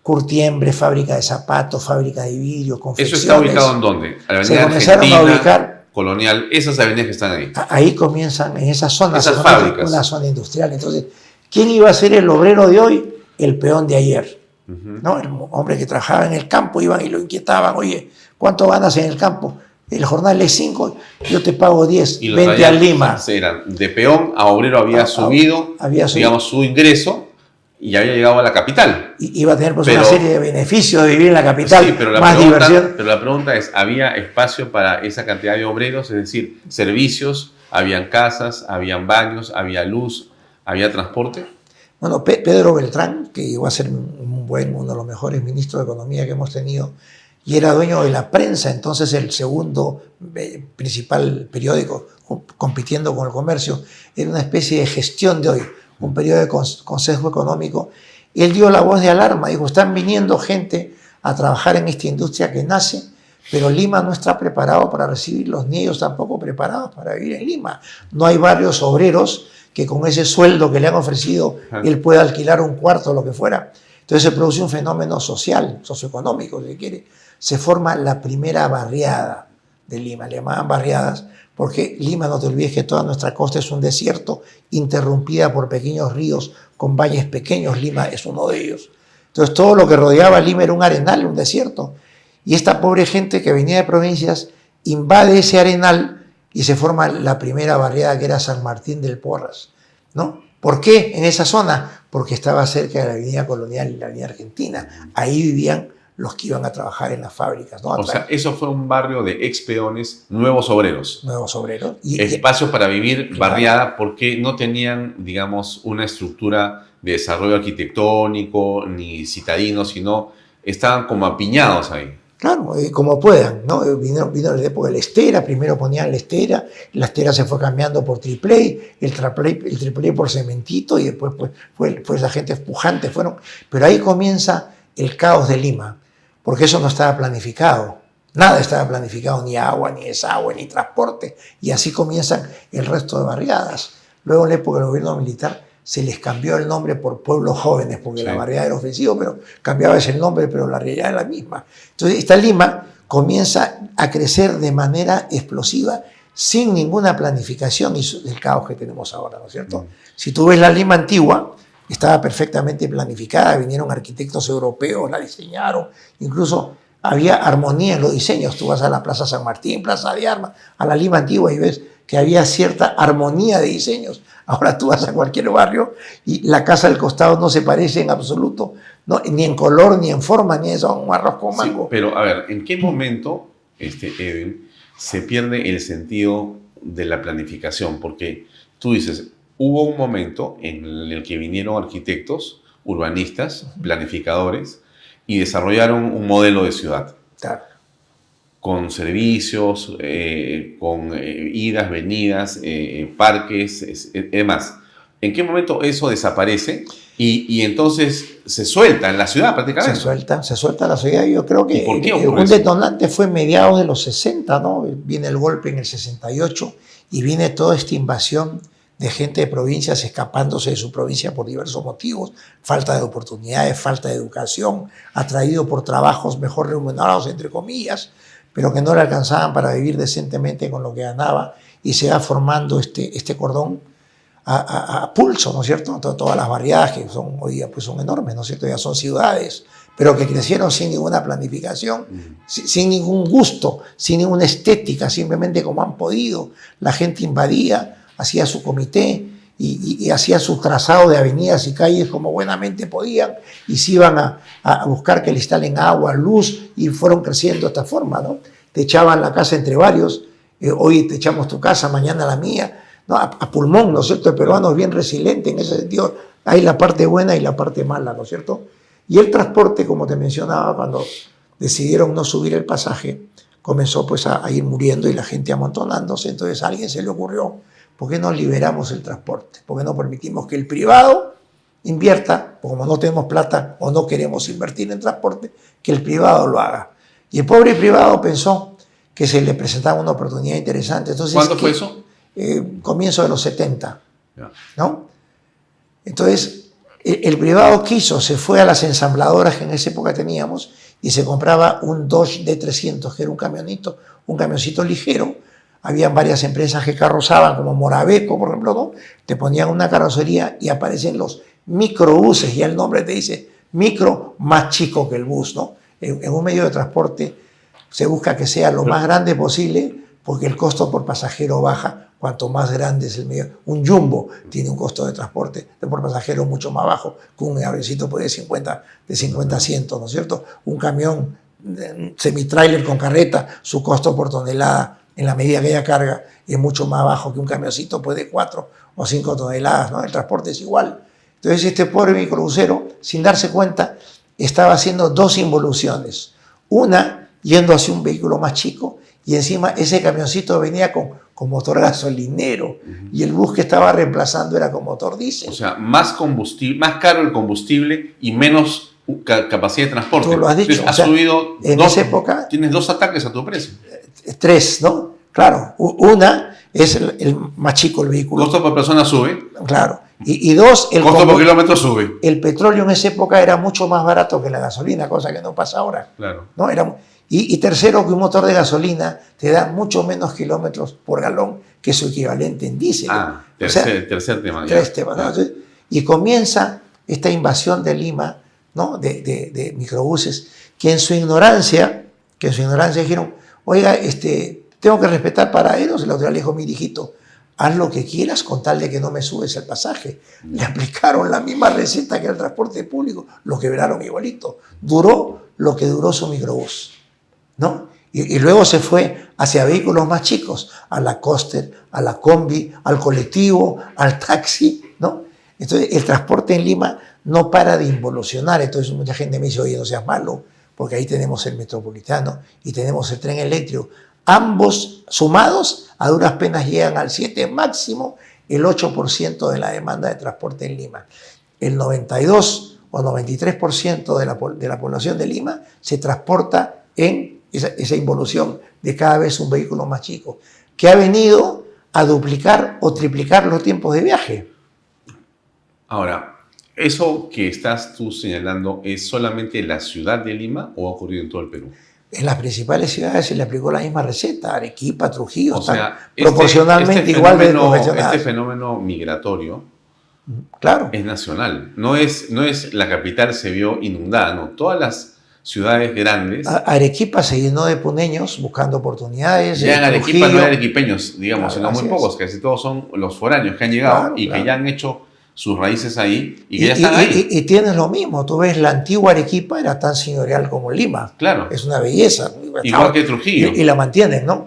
Curtiembre, fábrica de zapatos, fábrica de vidrio, confecciones. ¿Eso está ubicado en dónde? La se avenida comenzaron Argentina, a ubicar. Colonial, esas avenidas que están ahí. Ahí comienzan, en esa zona, esas fábricas. Una zona industrial. Entonces, ¿quién iba a ser el obrero de hoy? El peón de ayer. ¿No? El hombre que trabajaba en el campo, iban y lo inquietaban. Oye, ¿cuánto ganas en el campo? El jornal es 5, yo te pago 10, vente a Lima. Eran de peón a obrero, había subido, digamos, su ingreso y había llegado a la capital. Y iba a tener pues, una serie de beneficios de vivir en la capital, sí, pero más diversión. Pero la pregunta es, ¿había espacio para esa cantidad de obreros? Es decir, servicios, habían casas, habían baños, había luz, había transporte. Bueno, Pedro Beltrán, que llegó a ser uno de los mejores ministros de Economía que hemos tenido, y era dueño de La Prensa, entonces el segundo principal periódico, compitiendo con El Comercio, era una especie de gestión de hoy, un periodo de consejo económico, y él dio la voz de alarma, dijo, están viniendo gente a trabajar en esta industria que nace, pero Lima no está preparado para recibirlos, ni ellos tampoco preparados para vivir en Lima. No hay varios obreros que con ese sueldo que le han ofrecido, él pueda alquilar un cuarto o lo que fuera. Entonces se produce un fenómeno social, socioeconómico, si quiere. Se forma la primera barriada de Lima, le llamaban barriadas, porque Lima, no te olvides que toda nuestra costa es un desierto, interrumpida por pequeños ríos con valles pequeños, Lima es uno de ellos. Entonces todo lo que rodeaba Lima era un arenal, un desierto, y esta pobre gente que venía de provincias invade ese arenal y se forma la primera barriada que era San Martín del Porras, ¿no? ¿Por qué en esa zona? Porque estaba cerca de la avenida Colonial y la avenida Argentina, ahí vivían los que iban a trabajar en las fábricas, ¿no? O sea, eso fue un barrio de ex peones, nuevos obreros. Nuevos obreros. Espacios para vivir, barriada, porque no tenían, digamos, una estructura de desarrollo arquitectónico ni citadino, sino estaban como apiñados ahí. Claro, como puedan, ¿no? Vino la época de la estera, primero ponían la estera se fue cambiando por triple, el triple por cementito y después fue la gente pujante, pero ahí comienza el caos de Lima, porque eso no estaba planificado, nada estaba planificado, ni agua, ni desagüe, ni transporte, y así comienzan el resto de barriadas. Luego en la época del gobierno militar se les cambió el nombre por Pueblos Jóvenes, porque la barriada era ofensivo, pero cambiaba ese nombre, pero la realidad era la misma. Entonces esta Lima comienza a crecer de manera explosiva, sin ninguna planificación y el caos que tenemos ahora, ¿no es cierto? Si tú ves la Lima antigua, estaba perfectamente planificada, vinieron arquitectos europeos, la diseñaron, incluso había armonía en los diseños. Tú vas a la Plaza San Martín, Plaza de Armas, a la Lima Antigua y ves que había cierta armonía de diseños. Ahora tú vas a cualquier barrio y la casa del costado no se parece en absoluto, ¿no? Ni en color, ni en forma, ni eso, un arroz con mango. Sí, pero a ver, ¿en qué momento, Eden, se pierde el sentido de la planificación? Porque tú dices, hubo un momento en el que vinieron arquitectos, urbanistas, planificadores, y desarrollaron un modelo de ciudad. Claro. Con servicios, con idas, venidas, parques, demás. ¿En qué momento eso desaparece y entonces se suelta en la ciudad prácticamente? Se suelta la ciudad. Yo creo que ¿Por qué un detonante fue mediados de los 60, ¿no? Viene el golpe en el 68 y viene toda esta invasión de gente de provincias escapándose de su provincia por diversos motivos, falta de oportunidades, falta de educación, atraído por trabajos mejor remunerados, entre comillas, pero que no le alcanzaban para vivir decentemente con lo que ganaba, y se va formando este cordón a pulso, ¿no es cierto? Todas las barriadas que son hoy día pues son enormes, ¿no es cierto? Ya son ciudades, pero que crecieron sin ninguna planificación, sin ningún gusto, sin ninguna estética, simplemente como han podido. La gente invadía, hacía su comité y hacía su trazado de avenidas y calles como buenamente podían, y se iban a buscar que le instalen agua, luz, y fueron creciendo de esta forma, ¿no? Te echaban la casa entre varios, hoy te echamos tu casa, mañana la mía, ¿no? A pulmón, ¿no es cierto? El peruano es bien resiliente en ese sentido, hay la parte buena y la parte mala, ¿no es cierto? Y el transporte, como te mencionaba, cuando decidieron no subir el pasaje, comenzó pues a ir muriendo y la gente amontonándose. Entonces a alguien se le ocurrió, ¿por qué no liberamos el transporte? ¿Por qué no permitimos que el privado invierta? Como no tenemos plata o no queremos invertir en transporte, que el privado lo haga. Y el pobre privado pensó que se le presentaba una oportunidad interesante. Entonces, ¿cuándo fue eso? Comienzo de los 70, ¿no? Entonces, el privado quiso, se fue a las ensambladoras que en esa época teníamos y se compraba un Dodge D300, que era un camioncito ligero. Habían varias empresas que carrozaban, como Morabeco, por ejemplo, ¿no? Te ponían una carrocería y aparecen los microbuses, y el nombre te dice micro, más chico que el bus, ¿no? En un medio de transporte se busca que sea lo más grande posible, porque el costo por pasajero baja cuanto más grande es el medio. Un jumbo tiene un costo de transporte por pasajero mucho más bajo que un avioncito de 50 asientos, ¿no es cierto? Un camión semi-trailer con carreta, su costo por tonelada, en la medida que ella carga, es mucho más bajo que un camioncito pues, de 4 o 5 toneladas, ¿no? El transporte es igual. Entonces este pobre microbusero, sin darse cuenta, estaba haciendo dos involuciones. Una, yendo hacia un vehículo más chico, y encima ese camioncito venía con motor gasolinero, y el bus que estaba reemplazando era con motor diésel. O sea, más caro el combustible y menos capacidad de transporte. Tú lo has dicho. Entonces, has subido en esa época, tienes dos ataques a tu precio. 3, ¿no? Claro, una es el más chico el vehículo. Costo por persona sube. Claro. Y dos, el costo por kilómetro sube. El petróleo en esa época era mucho más barato que la gasolina, cosa que no pasa ahora. Claro. ¿No? Y tercero, que un motor de gasolina te da mucho menos kilómetros por galón que su equivalente en diésel. Tercer tema. Tres temas, ¿no? Y comienza esta invasión de Lima, ¿no? de microbuses, que en su ignorancia dijeron, oiga, tengo que respetar paraderos. El autoridad le dijo, mi hijito, haz lo que quieras con tal de que no me subes el pasaje. Le aplicaron la misma receta que el transporte público, lo quebraron igualito. Duró lo que duró su microbús, ¿no? Y luego se fue hacia vehículos más chicos, a la Coaster, a la combi, al colectivo, al taxi, ¿no? Entonces el transporte en Lima no para de involucionar. Entonces mucha gente me dice, oye, no seas malo, porque ahí tenemos el metropolitano y tenemos el tren eléctrico. Ambos sumados a duras penas llegan al 7, máximo el 8% de la demanda de transporte en Lima. El 92 o 93% de la población de Lima se transporta en esa involución de cada vez un vehículo más chico, que ha venido a duplicar o triplicar los tiempos de viaje. Ahora, ¿eso que estás tú señalando es solamente en la ciudad de Lima o ha ocurrido en todo el Perú? En las principales ciudades se le aplicó la misma receta, Arequipa, Trujillo, o sea, proporcionalmente igual de profesionales. Este fenómeno migratorio Claro. Es nacional. No es la capital se vio inundada, no. Todas las ciudades grandes. Arequipa se llenó de puneños buscando oportunidades. Ya en Arequipa no hay arequipeños, digamos, Claro, sino muy así pocos, casi todos son los foráneos que han llegado Claro, y claro. que ya han hecho sus raíces ahí y que ya están ahí. Y tienes lo mismo, tú ves la antigua Arequipa era tan señorial como Lima. Claro. Es una belleza. Igual que Trujillo. Y la mantienen, ¿no?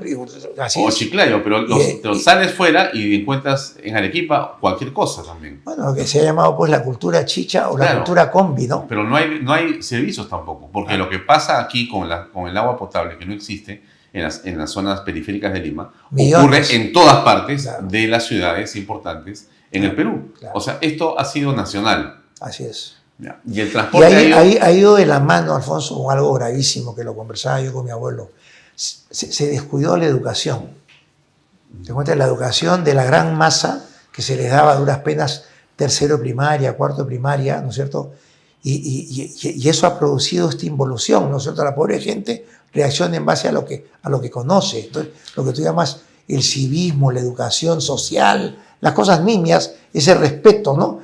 Así O es. Chiclayo, pero los sales fuera y encuentras en Arequipa cualquier cosa también. Bueno, lo que se ha llamado pues la cultura chicha o la Claro. cultura combi, ¿no? Pero no hay servicios tampoco, porque lo que pasa aquí con el agua potable, que no existe en las zonas periféricas de Lima, Millones. ocurre en todas partes de las ciudades importantes en el Perú. O sea, esto ha sido nacional. Así es. Ya. Y el Y transporte ahí ha ido de la mano, Alfonso, con algo gravísimo que lo conversaba yo con mi abuelo. Se descuidó la educación. Te cuenta la educación de la gran masa que se les daba a duras penas tercero de primaria, cuarto de primaria, ¿no es cierto? Y eso ha producido esta involución, ¿no es cierto? La pobre gente reacciona en base a lo que conoce. Entonces, lo que tú llamas el civismo, la educación social, las cosas nimias, ese respeto, ¿no?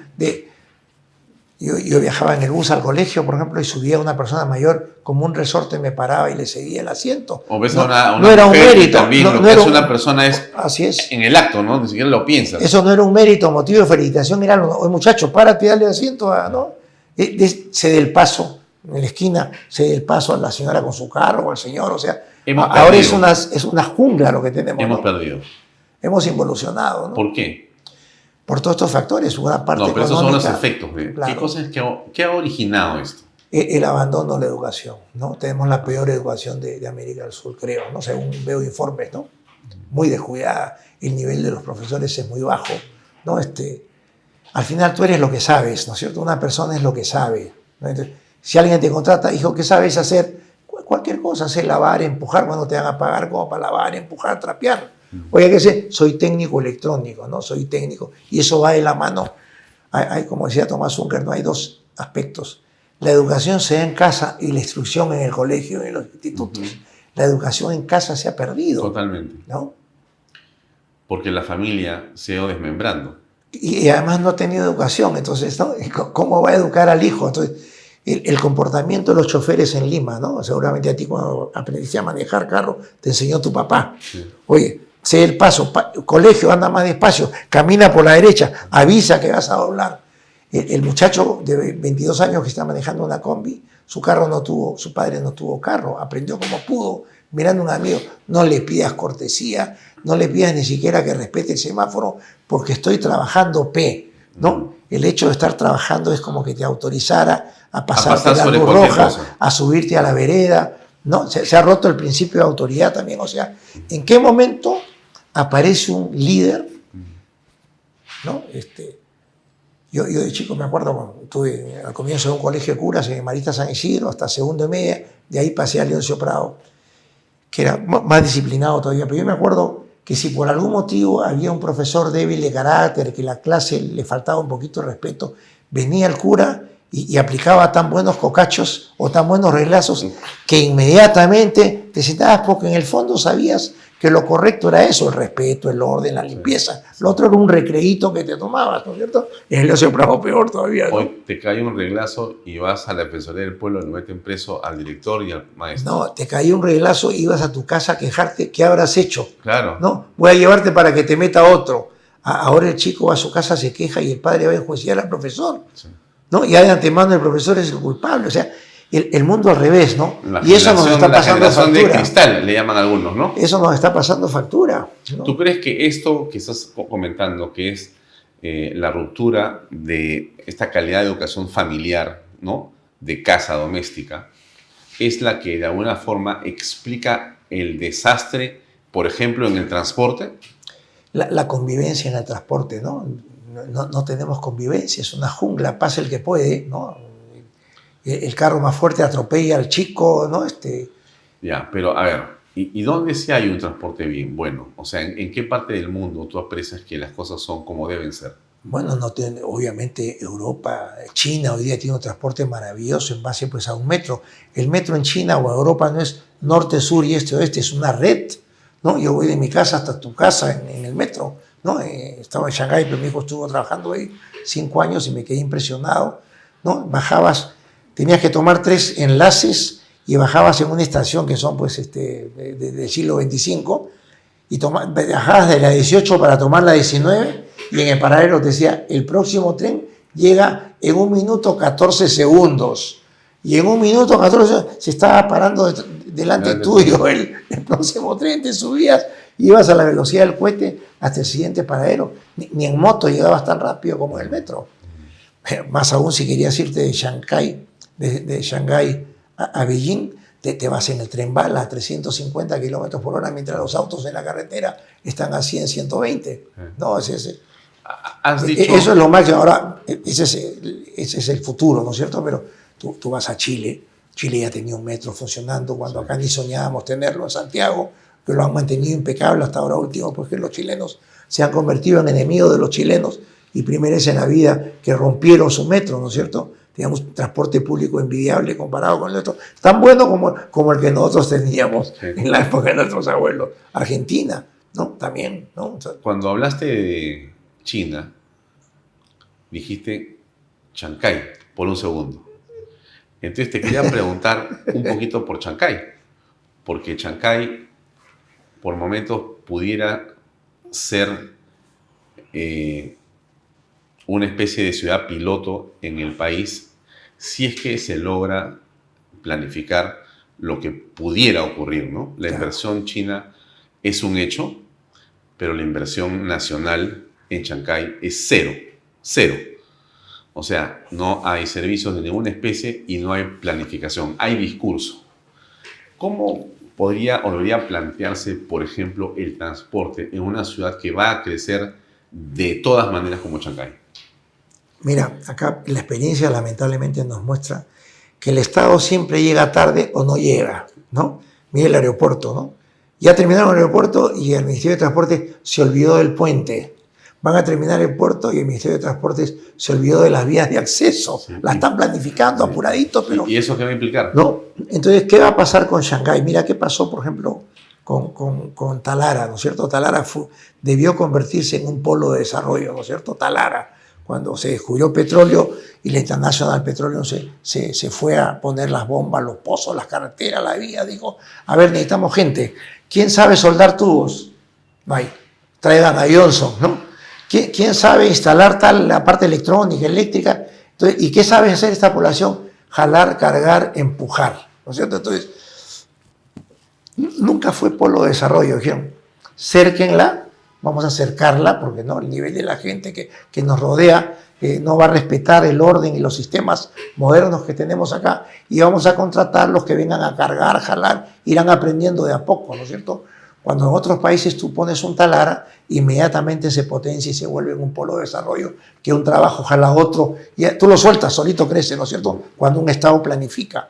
Yo viajaba en el bus al colegio, por ejemplo, y subía a una persona mayor, como un resorte me paraba y le cedía el asiento. O ves no, a una no era un mujer y mérito. también No, lo no que era hace un- una persona es, Así es. en el acto, ¿no? Ni siquiera lo piensas. Eso no era un mérito, motivo de felicitación, era, oye muchacho, párate y dale asiento, ¿no? Cede el paso, en la esquina, cede el paso a la señora con su carro o al señor, o sea, Hemos ahora perdido. es una jungla lo que tenemos. Hemos ¿no? perdido. Hemos involucionado, ¿no? ¿Por qué? Por todos estos factores, una parte No, pero esos son los económica, efectos. ¿Qué claro. cosa es ¿qué ha originado esto? El abandono de la educación, ¿no? Tenemos la peor educación de América del Sur, creo, ¿no? Según veo informes, ¿no? Muy descuidada, el nivel de los profesores es muy bajo, ¿no? Al final tú eres lo que sabes, ¿no es cierto? Una persona es lo que sabe, ¿no? Entonces, si alguien te contrata, hijo, ¿qué sabes hacer? Cualquier cosa, hacer lavar, empujar cuando te van a pagar, como para lavar, empujar, trapear. Oye, ¿qué sé? Soy técnico electrónico, ¿no? Soy técnico. Y eso va de la mano. Como decía Tomás Unker, no hay dos aspectos. La educación se da en casa y la instrucción en el colegio y en los institutos. La educación en casa se ha perdido. Totalmente. ¿No? Porque la familia se ha ido desmembrando. Y además no ha tenido educación. Entonces, ¿no? ¿Cómo va a educar al hijo? Entonces, el comportamiento de los choferes en Lima, ¿no? Seguramente a ti cuando aprendiste a manejar carro, te enseñó tu papá. Sí. Oye, sé el paso, colegio, anda más despacio, camina por la derecha, avisa que vas a doblar. El muchacho de 22 años que está manejando una combi, su padre no tuvo carro, aprendió como pudo, mirando a un amigo. No le pidas cortesía, no le pidas ni siquiera que respete el semáforo, porque estoy trabajando ¿no? El hecho de estar trabajando es como que te autorizara a pasarte la sobre luz cualquier roja, cosa. a subirte a la vereda, ¿no? Se ha roto el principio de autoridad también. O sea, ¿en qué momento aparece un líder? ¿No? Yo de chico me acuerdo cuando estuve al comienzo de un colegio de curas en Marista San Isidro, hasta segundo y media, de ahí pasé a Leoncio Prado, que era más disciplinado todavía. Pero yo me acuerdo que si por algún motivo había un profesor débil de carácter, que la clase le faltaba un poquito de respeto, venía el cura y aplicaba tan buenos cocachos o tan buenos reglazos que inmediatamente te sentabas, porque en el fondo sabías que lo correcto era eso, el respeto, el orden, la limpieza. Lo otro era un recreíto que te tomabas, ¿no es cierto? En el Leoncio Prado peor todavía, ¿no? Hoy te cae un reglazo y vas a la Defensoría del Pueblo, lo meten preso al director y al maestro. No, te caía un reglazo, ibas a tu casa a quejarte, ¿qué habrás hecho? Claro. No, voy a llevarte para que te meta otro. Ahora el chico va a su casa, se queja y el padre va a enjuiciar al profesor. Sí. ¿No? Y de antemano el profesor es el culpable. O sea, el mundo al revés, ¿no? La Y eso nos generación- está la pasando generación de factura. cristal, le llaman algunos, ¿no? Eso nos está pasando factura, ¿no? ¿Tú crees que esto que estás comentando, que es la ruptura de esta calidad de educación familiar, ¿no? De casa doméstica, es la que de alguna forma explica el desastre, por ejemplo, en el transporte? La convivencia en el transporte, ¿no? No tenemos convivencia, es una jungla, pasa el que puede, ¿no? El carro más fuerte atropella al chico, ¿no? Ya, pero a ver, ¿y dónde sí hay un transporte bien bueno? O sea, ¿en qué parte del mundo tú aprecias que las cosas son como deben ser? Bueno, no tiene, obviamente Europa, China hoy día tiene un transporte maravilloso en base pues a un metro. El metro en China o Europa no es norte, sur y este, oeste, es una red, ¿no? Yo voy de mi casa hasta tu casa en el metro, ¿no? Estaba en Shanghái, pero mi hijo estuvo trabajando ahí 5 años y me quedé impresionado, ¿no? Bajabas, tenías que tomar 3 enlaces y bajabas en una estación que son pues del siglo XXV y bajabas de la 18 para tomar la 19 y en el paradero te decía, el próximo tren llega en 1 minuto 14 segundos. Y en 1 minuto 14 se estaba parando delante tuyo el próximo tren, te subías y ibas a la velocidad del cohete hasta el siguiente paradero. Ni en moto llegabas tan rápido como en el metro. Más aún si querías irte de Shanghái, de Shanghái a Beijing, te vas en el tren bala a 350 kilómetros por hora, mientras los autos en la carretera están a 100, 120. No, Has dicho... Eso es lo máximo. Ahora, ese es el futuro, ¿no es cierto? Pero tú vas a Chile. Chile ya tenía un metro funcionando cuando acá ni soñábamos tenerlo en Santiago, que lo han mantenido impecable hasta ahora último, porque los chilenos se han convertido en enemigos de los chilenos y primera vez en la vida que rompieron su metro, ¿no es cierto? Teníamos un transporte público envidiable comparado con el nuestro, tan bueno como el que nosotros teníamos en la época de nuestros abuelos. Argentina, ¿no? También, ¿no? Cuando hablaste de China, dijiste Chancay por un segundo. Entonces te quería preguntar un poquito por Chancay, porque Chancay por momentos pudiera ser una especie de ciudad piloto en el país si es que se logra planificar lo que pudiera ocurrir, ¿no? La inversión china es un hecho, pero la inversión nacional en Chancay es cero. O sea, no hay servicios de ninguna especie y no hay planificación, hay discurso. ¿Cómo podría o debería plantearse, por ejemplo, el transporte en una ciudad que va a crecer de todas maneras como Chancay? Mira, acá la experiencia lamentablemente nos muestra que el Estado siempre llega tarde o no llega, ¿no? Mira el aeropuerto, ¿no? Ya terminaron el aeropuerto y el Ministerio de Transporte se olvidó del puente. Van a terminar el puerto y el Ministerio de Transportes se olvidó de las vías de acceso. Sí. La están planificando apuradito, pero... ¿Y eso qué va a implicar? ¿No? Entonces, ¿qué va a pasar con Shanghái? Mira qué pasó, por ejemplo, con Talara, ¿no es cierto? Talara debió convertirse en un polo de desarrollo, ¿no es cierto? Talara, cuando se descubrió petróleo y la International Petroleum se fue a poner las bombas, los pozos, las carreteras, la vía, dijo, a ver, necesitamos gente. ¿Quién sabe soldar tubos? No hay. Traigan a Johnson, ¿no? ¿Quién sabe instalar la parte electrónica, eléctrica? Entonces, ¿y qué sabe hacer esta población? Jalar, cargar, empujar, ¿no es cierto? Entonces, nunca fue polo de desarrollo, dijeron, cérquenla, vamos a acercarla, porque no, el nivel de la gente que nos rodea no va a respetar el orden y los sistemas modernos que tenemos acá, y vamos a contratar los que vengan a cargar, jalar, irán aprendiendo de a poco, ¿no es cierto? Cuando en otros países tú pones un Talara, inmediatamente se potencia y se vuelve en un polo de desarrollo, que un trabajo jala otro, y tú lo sueltas, solito crece, ¿no es cierto? Cuando un Estado planifica.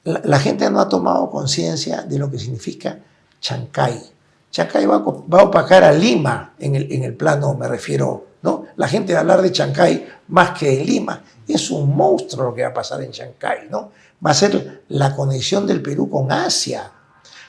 La gente no ha tomado conciencia de lo que significa Chancay. Chancay va a opacar a Lima en el plano, me refiero, ¿no? La gente va a hablar de Chancay más que de Lima. Es un monstruo lo que va a pasar en Chancay, ¿no? Va a ser la conexión del Perú con Asia.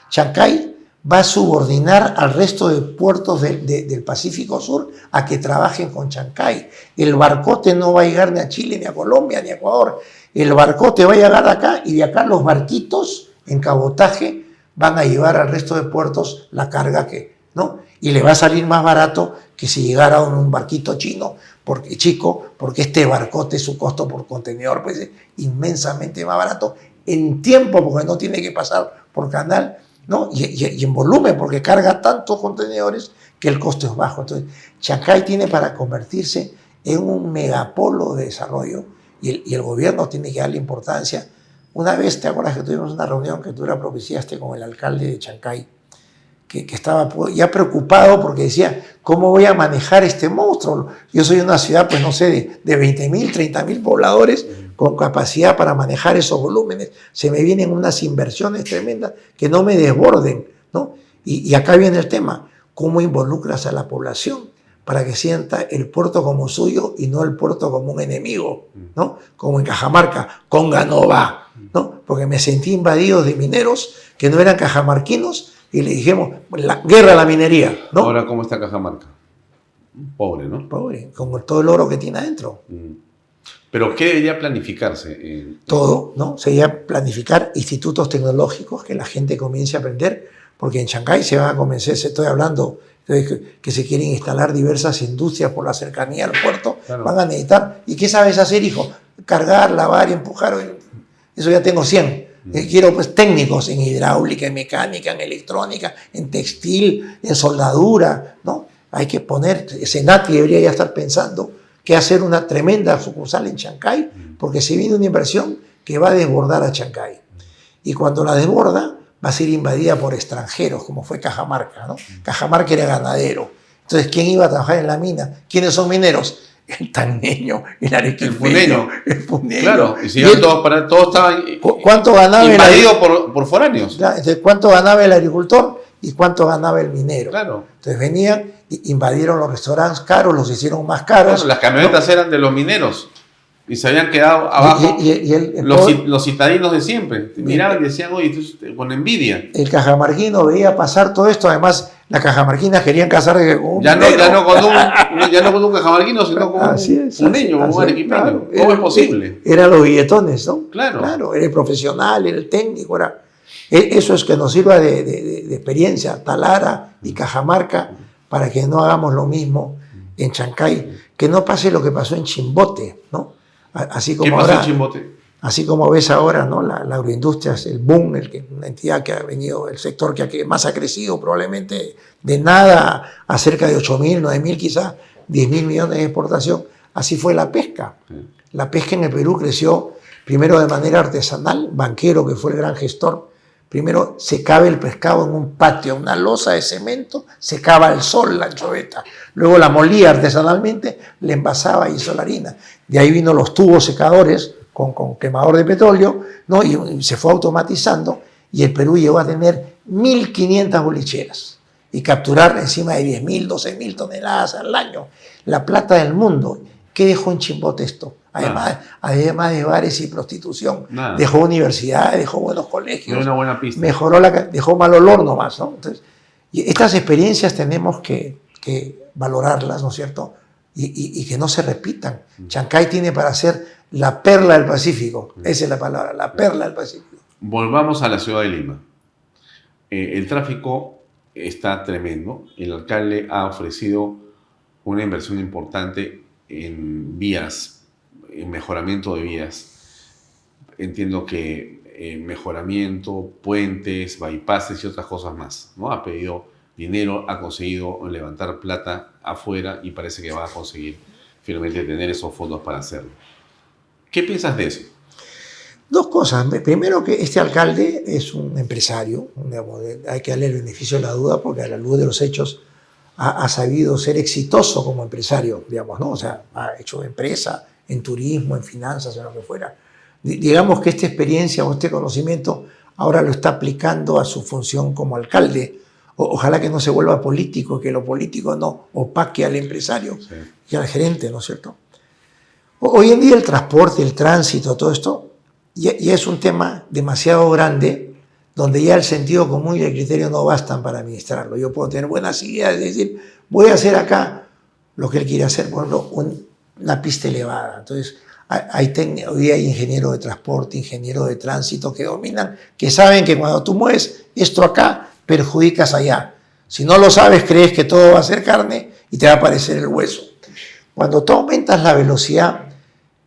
Chancay va a subordinar al resto de puertos del Pacífico Sur a que trabajen con Chancay. El barcote no va a llegar ni a Chile, ni a Colombia, ni a Ecuador. El barcote va a llegar acá y de acá los barquitos en cabotaje van a llevar al resto de puertos la carga ¿no? Y le va a salir más barato que si llegara un barquito chico, porque este barcote, su costo por contenedor, pues es inmensamente más barato en tiempo, porque no tiene que pasar por canal, ¿no? Y en volumen, porque carga tantos contenedores que el costo es bajo. Entonces, Chancay tiene para convertirse en un megapolo de desarrollo y el gobierno tiene que darle importancia. Una vez, ¿te acuerdas que tuvimos una reunión que tú la propiciaste con el alcalde de Chancay? Que estaba ya preocupado porque decía, ¿cómo voy a manejar este monstruo? Yo soy una ciudad, pues no sé, de 20.000, 30.000 pobladores con capacidad para manejar esos volúmenes. Se me vienen unas inversiones tremendas que no me desborden, ¿no? Y acá viene el tema, ¿cómo involucras a la población para que sienta el puerto como suyo y no el puerto como un enemigo, ¿no? Como en Cajamarca, Conga no va, ¿no? Porque me sentí invadido de mineros que no eran cajamarquinos y le dijimos, la guerra a la minería, ¿no? Ahora, ¿cómo está Cajamarca? Pobre, ¿no? Pobre, con todo el oro que tiene adentro. Pero ¿qué debería planificarse? Todo, ¿no? Sería planificar institutos tecnológicos que la gente comience a aprender, porque en Chancay se van a comenzar, se estoy hablando, que se quieren instalar diversas industrias por la cercanía al puerto, claro. Van a necesitar. ¿Y qué sabes hacer, hijo? Cargar, lavar, empujar. Eso ya tengo 100. Quiero pues técnicos en hidráulica, en mecánica, en electrónica, en textil, en soldadura, ¿no? Hay que poner, Senati debería ya estar pensando que hacer una tremenda sucursal en Chancay, porque se viene una inversión que va a desbordar a Chancay. Y cuando la desborda, va a ser invadida por extranjeros, como fue Cajamarca, ¿no? Cajamarca era ganadero. Entonces, ¿quién iba a trabajar en la mina? ¿Quiénes son mineros? El tanneño, el arequipeño, el puneño. Claro, y si iban todos estaban ¿cuánto ganaba invadidos por foráneos? Entonces, ¿cuánto ganaba el agricultor y cuánto ganaba el minero? Claro. Entonces venían, invadieron los restaurantes caros, los hicieron más caros. Claro, las camionetas eran de los mineros y se habían quedado abajo los citadinos de siempre. Miraban y decían, oye, con envidia. El cajamarquino veía pasar todo esto, además las cajamarquinas querían casarse con un ya no con un cajamarquino, sino con un niño, con un arequipeño. Claro, ¿cómo es posible? Eran los billetones, ¿no? Claro. Era el profesional, era el técnico, eso es que nos sirva de experiencia, Talara y Cajamarca, para que no hagamos lo mismo en Chancay, que no pase lo que pasó en Chimbote, ¿no? Así como ¿Qué pasó ahora, en Chimbote? Así como ves ahora, ¿no? La agroindustria es el boom, una entidad que ha venido, el sector que más ha crecido probablemente de nada a cerca de 8.000, 9.000, quizás 10.000 millones de exportación. Así fue la pesca. La pesca en el Perú creció primero de manera artesanal, Banquero, que fue el gran gestor, primero secaba el pescado en un patio, una losa de cemento, secaba al sol la anchoveta, luego la molía artesanalmente, la envasaba y hizo la harina. De ahí vino los tubos secadores con quemador de petróleo, ¿no? Y se fue automatizando y el Perú llegó a tener 1.500 bolicheras y capturar encima de 10.000, 12.000 toneladas al año. La plata del mundo. ¿Qué dejó en Chimbote esto? Además de bares y prostitución. Nada. Dejó universidades, dejó buenos colegios. Una buena pista. Dejó mal olor nomás, ¿no? Entonces, y estas experiencias tenemos que valorarlas, ¿no es cierto? Y que no se repitan. Chancay tiene para ser la perla del Pacífico. Esa es la palabra, la perla del Pacífico. Volvamos a la ciudad de Lima. El tráfico está tremendo. El alcalde ha ofrecido una inversión importante en vías, en mejoramiento de vías. Entiendo que mejoramiento, puentes, bypasses y otras cosas más, ¿no? Ha pedido dinero, ha conseguido levantar plata afuera y parece que va a conseguir finalmente tener esos fondos para hacerlo. ¿Qué piensas de eso? Dos cosas. Primero, que este alcalde es un empresario, digamos, hay que darle el beneficio de la duda porque a la luz de los hechos ha sabido ser exitoso como empresario, digamos, ¿no? O sea, ha hecho empresa en turismo, en finanzas, en lo que fuera. Digamos que esta experiencia o este conocimiento ahora lo está aplicando a su función como alcalde. Ojalá que no se vuelva político, que lo político no opaque al empresario y al gerente, ¿no es cierto? Hoy en día el transporte, el tránsito, todo esto, ya es un tema demasiado grande donde ya el sentido común y el criterio no bastan para administrarlo. Yo puedo tener buenas ideas, es decir, voy a hacer acá lo que él quiere hacer, por ejemplo, una pista elevada. Entonces, hoy día hay ingenieros de transporte, ingenieros de tránsito que dominan, que saben que cuando tú mueves esto acá, perjudicas allá. Si no lo sabes, crees que todo va a ser carne y te va a aparecer el hueso. Cuando tú aumentas la velocidad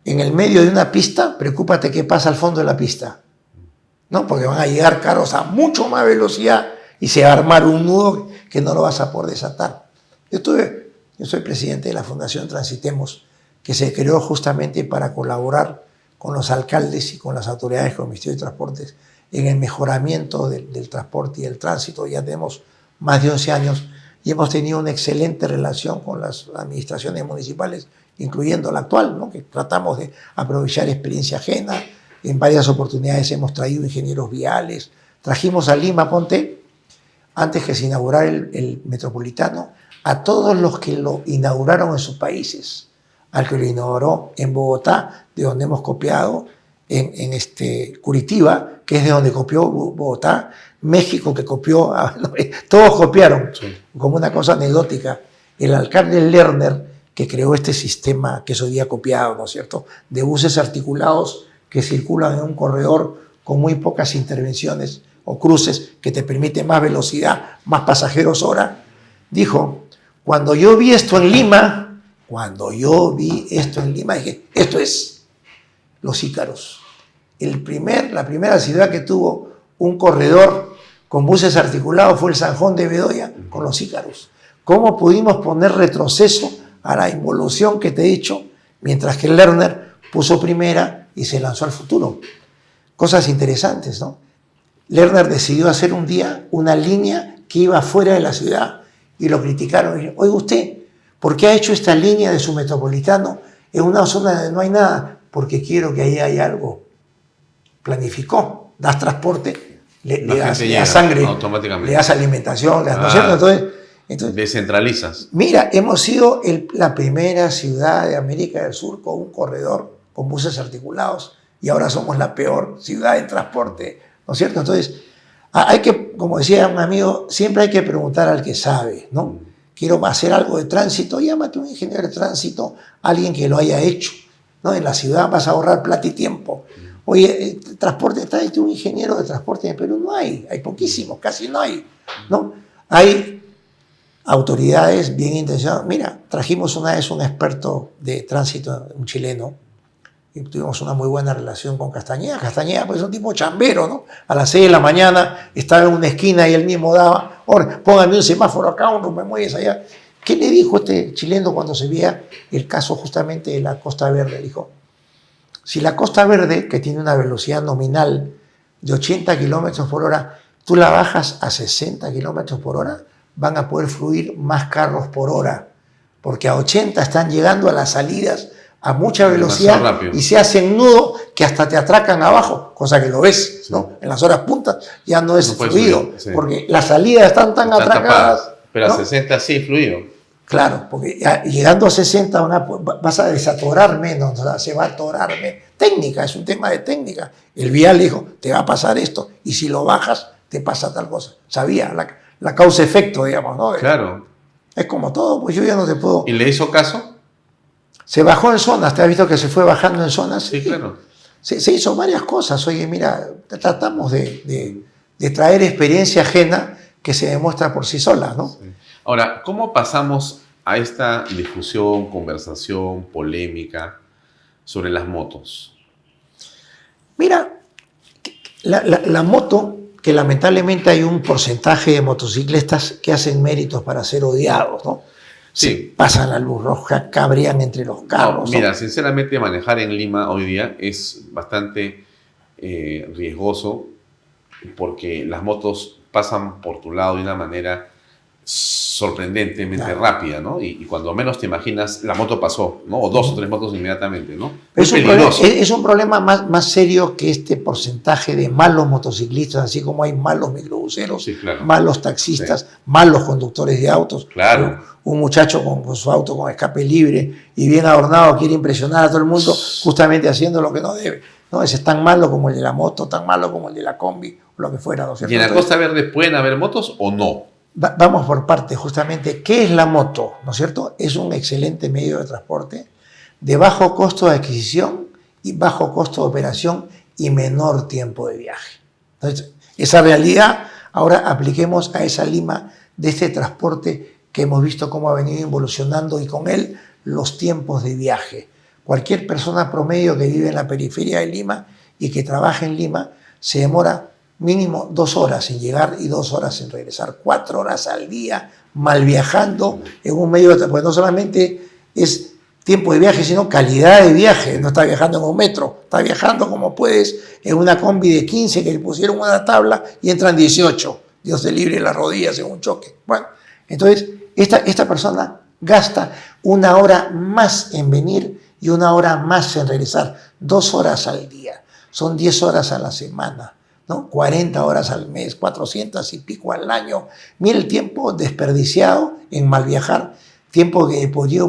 en el medio de una pista, preocúpate qué pasa al fondo de la pista, ¿no? Porque van a llegar carros a mucho más velocidad y se va a armar un nudo que no lo vas a poder desatar. Yo soy presidente de la Fundación Transitemos, que se creó justamente para colaborar con los alcaldes y con las autoridades con el Ministerio de Transportes en el mejoramiento del transporte y el tránsito. Ya tenemos más de 11 años y hemos tenido una excelente relación con las administraciones municipales, incluyendo la actual, ¿no? Que tratamos de aprovechar experiencia ajena. En varias oportunidades hemos traído ingenieros viales. Trajimos a Lima, ponte, antes que se inaugurara el metropolitano, a todos los que lo inauguraron en sus países. Al que lo inauguró en Bogotá, de donde hemos copiado, en Curitiba, que es de donde copió Bogotá, México, que copió, todos copiaron, como una cosa anecdótica. El alcalde Lerner, que creó este sistema que es hoy día copiado, ¿no es cierto?, de buses articulados que circulan en un corredor con muy pocas intervenciones o cruces que te permite más velocidad, más pasajeros hora, dijo, cuando yo vi esto en Lima, dije, esto es los Ícaros. La primera ciudad que tuvo un corredor con buses articulados fue el San Juan de Bedoya con los Ícaros. ¿Cómo pudimos poner retroceso a la involución que te he dicho, mientras que Lerner puso primera y se lanzó al futuro? Cosas interesantes, ¿no? Lerner decidió hacer un día una línea que iba fuera de la ciudad y lo criticaron. Y dijeron, oiga usted, ¿por qué ha hecho esta línea de su metropolitano en una zona donde no hay nada? Porque quiero que ahí haya algo. Planificó, das transporte, le das sangre, le das alimentación, ¿no es cierto? Entonces, descentralizas. Mira, hemos sido la primera ciudad de América del Sur con un corredor con buses articulados y ahora somos la peor ciudad en transporte, ¿no es cierto? Entonces, hay que, como decía un amigo, siempre hay que preguntar al que sabe, ¿no? Quiero hacer algo de tránsito, llámate a un ingeniero de tránsito, alguien que lo haya hecho, ¿no? En la ciudad vas a ahorrar plata y tiempo. Oye, transporte, tráete un ingeniero de transporte en Perú, no hay poquísimos, casi no hay, ¿no? Hay autoridades bien intencionadas. Mira, trajimos una vez un experto de tránsito, un chileno, y tuvimos una muy buena relación con Castañeda. Castañeda, pues es un tipo chambero, ¿no? A las 6 de la mañana estaba en una esquina y él mismo daba, ahora, póngame un semáforo acá, un rompemuelles allá. ¿Qué le dijo este chileno cuando se veía el caso justamente de la Costa Verde? Dijo, si la Costa Verde, que tiene una velocidad nominal de 80 kilómetros por hora, tú la bajas a 60 kilómetros por hora, van a poder fluir más carros por hora, porque a 80 están llegando a las salidas a mucha velocidad y se hacen nudo que hasta te atracan abajo, cosa que lo ves, ¿no? En las horas puntas ya no es fluido, porque las salidas están tan atracadas. Pero ¿no? a 60 sí fluido. Claro, porque llegando a 60 vas a desatorar menos, o sea, se va a atorar menos. Técnica, es un tema de técnica. El vial dijo, te va a pasar esto, y si lo bajas, te pasa tal cosa. Sabía, la causa-efecto, digamos, ¿no? Claro. Es como todo, pues yo ya no te puedo... ¿Y le hizo caso? Se bajó en zonas, ¿te has visto que se fue bajando en zonas? Sí, claro. Se hizo varias cosas. Oye, mira, tratamos de traer experiencia ajena que se demuestra por sí sola, ¿no? Sí. Ahora, ¿cómo pasamos a esta discusión, conversación, polémica sobre las motos? Mira, la moto, que lamentablemente hay un porcentaje de motociclistas que hacen méritos para ser odiados, ¿no? Sí. Pasan la luz roja, cabrean entre los carros. No, mira, sinceramente manejar en Lima hoy día es bastante riesgoso porque las motos pasan por tu lado de una manera sorprendentemente rápida, ¿no? Y cuando menos te imaginas, la moto pasó, ¿no? O 2 o 3 motos inmediatamente, ¿no? Es un problema más serio que este porcentaje de malos motociclistas, así como hay malos microbuseros, sí, claro, malos taxistas, malos conductores de autos. Claro. Un muchacho con su auto con escape libre y bien adornado quiere impresionar a todo el mundo justamente haciendo lo que no debe. No, ese es tan malo como el de la moto, tan malo como el de la combi, o lo que fuera, ¿no es cierto? ¿Y en la Costa Verde pueden haber motos o no? Vamos por partes, justamente. ¿Qué es la moto? ¿No es cierto? Es un excelente medio de transporte de bajo costo de adquisición y bajo costo de operación y menor tiempo de viaje. Entonces, esa realidad ahora apliquemos a esa Lima de este transporte que hemos visto cómo ha venido evolucionando y con él los tiempos de viaje. Cualquier persona promedio que vive en la periferia de Lima y que trabaja en Lima se demora mínimo 2 horas en llegar y 2 horas en regresar, 4 horas al día, mal viajando en un medio de transporte. Pues no solamente es tiempo de viaje, sino calidad de viaje. No está viajando en un metro, está viajando como puedes en una combi de 15 que le pusieron una tabla y entran 18. Dios te libre las rodillas en un choque. Bueno, entonces esta persona gasta 1 hora más en venir y 1 hora más en regresar, 2 horas al día. Son 10 horas a la semana, ¿no? 40 horas al mes, 400 y pico al año. Mira el tiempo desperdiciado en mal viajar, tiempo que podría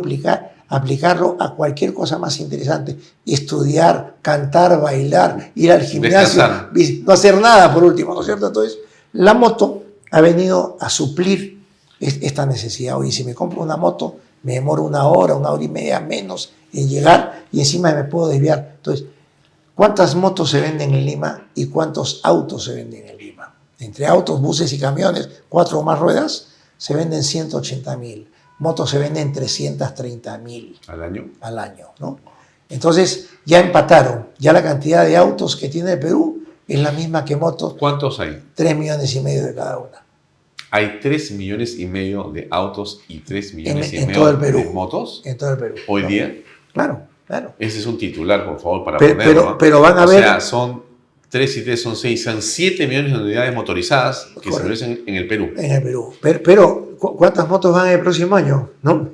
aplicarlo a cualquier cosa más interesante. Estudiar, cantar, bailar, ir al gimnasio, no hacer nada por último, ¿no es cierto? Entonces, la moto ha venido a suplir esta necesidad. Oye, si me compro una moto, me demoro una hora y media menos en llegar y encima me puedo desviar. Entonces, ¿cuántas motos se venden en Lima y cuántos autos se venden en Lima? Entre autos, buses y camiones, 4 o más ruedas, se venden 180.000. Motos se venden 330.000. ¿Al año? Al año, ¿no? Entonces, ya empataron. Ya la cantidad de autos que tiene el Perú es la misma que motos. ¿Cuántos hay? 3,5 millones de cada una. Hay 3,5 millones de autos y 3,5 millones de motos. En todo el Perú. Hoy día. Claro, claro. Ese es un titular, por favor, para ponerlo. Pero van a ver. O sea, son 3 y 3 son 6, son 7 millones de unidades motorizadas que se producen en el Perú. En el Perú. Pero ¿cuántas motos van el próximo año? ¿No?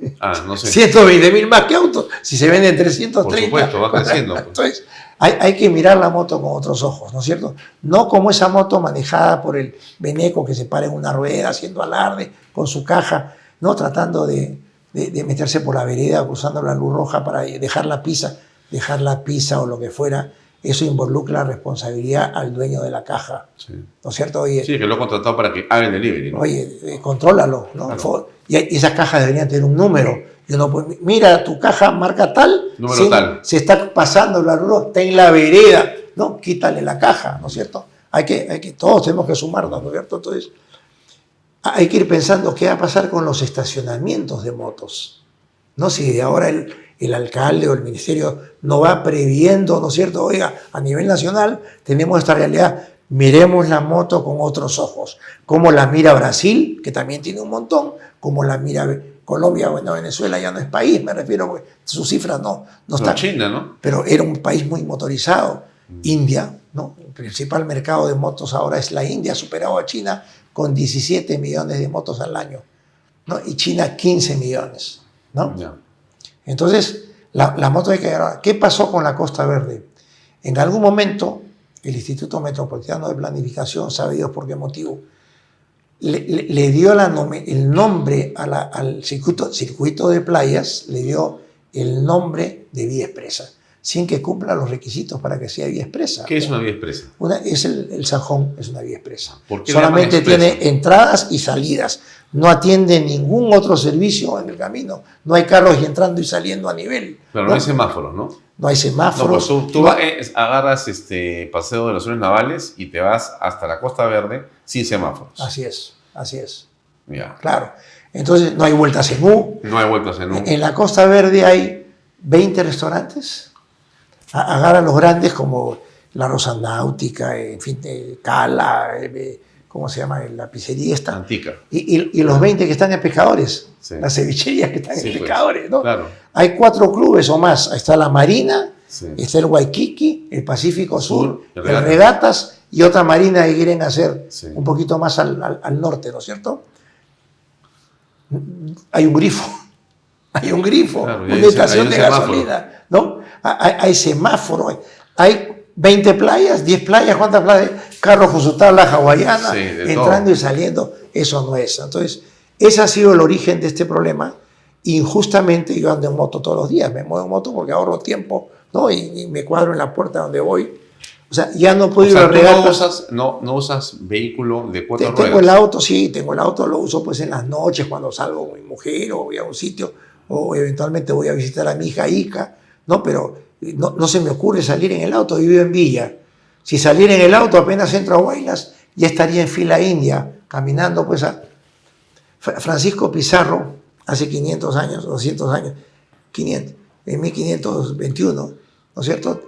No sé. 120.000 más que autos. Si se venden 330. Por supuesto, va creciendo. Entonces, hay que mirar la moto con otros ojos, ¿no es cierto? No como esa moto manejada por el beneco que se para en una rueda haciendo alarde con su caja, no tratando de meterse por la vereda cruzando la luz roja para dejar la pizza o lo que fuera. Eso involucra responsabilidad al dueño de la caja, sí. ¿No es cierto? Oye, sí, que lo ha contratado para que haga el delivery, ¿no? Oye, contrólalo, ¿no? Claro. Y esas cajas deberían tener un número. Y uno, pues, mira, tu caja marca tal, número tal. Se está pasando la luz, está en la vereda, ¿no? Quítale la caja, ¿no es cierto? Todos tenemos que sumarnos, ¿no es cierto? Entonces, hay que ir pensando qué va a pasar con los estacionamientos de motos. No si de ahora el alcalde o el ministerio no va previendo, ¿no es cierto? Oiga, a nivel nacional tenemos esta realidad, miremos la moto con otros ojos, como la mira Brasil, que también tiene un montón, como la mira Colombia, bueno, Venezuela ya no es país, me refiero, porque sus cifras no están. China, ¿no? Pero era un país muy motorizado. India, ¿no? El principal mercado de motos ahora es la India, ha superado a China con 17 millones de motos al año, ¿no? Y China 15 millones, ¿no? Yeah. Entonces, la moto hay que agarrar. ¿Qué pasó con la Costa Verde? En algún momento, el Instituto Metropolitano de Planificación, sabe Dios por qué motivo, le dio el nombre al circuito de playas, le dio el nombre de vía expresa, sin que cumpla los requisitos para que sea vía expresa. ¿Qué es una vía expresa? Es el Sanjón, es una vía expresa. ¿Por qué solamente tiene entradas y salidas? No atiende ningún otro servicio en el camino. No hay carros entrando y saliendo a nivel. Pero no hay semáforos, ¿no? No hay semáforos. No, pues tú agarras Paseo de los Soles Navales y te vas hasta la Costa Verde sin semáforos. Así es, así es. Ya. Claro. Entonces no hay vueltas en U. No hay vueltas en U. En la Costa Verde hay 20 restaurantes. Agarra los grandes como la Rosa Náutica, en fin, Cala, ¿cómo se llama? La pizzería esta. Antica. Y los 20 que están en Pescadores. Sí. Las cevicherías que están en Pescadores, pues, ¿no? Claro. Hay 4 clubes o más. Está la Marina, sí. Está el Waikiki, el Pacífico Sur, el Regatas. Regatas y otra marina que quieren hacer sí. un poquito más al norte, ¿no es cierto? Hay un grifo. Hay un grifo, claro, una estación de gasolina, ¿no? Hay semáforo, hay 20 playas, 10 playas, ¿cuántas playas? Carros con su tabla hawaiana, sí, entrando todo. Y saliendo, eso no es. Entonces, ese ha sido el origen de este problema. Injustamente yo ando en moto todos los días, me muevo en moto porque ahorro tiempo, ¿no? Y me cuadro en la puerta donde voy. O sea, ya no puedo ir a regatas. No usas vehículo de 4 ruedas. Tengo el auto, sí, tengo el auto, lo uso pues en las noches cuando salgo con mi mujer o voy a un sitio o eventualmente voy a visitar a mi hija Ica, ¿no? Pero no se me ocurre salir en el auto, vivo en Villa. Si saliera en el auto apenas entro a Huaylas, ya estaría en fila india, caminando pues a... Francisco Pizarro, hace 500 años, 200 años, 500, en 1521, ¿no es cierto?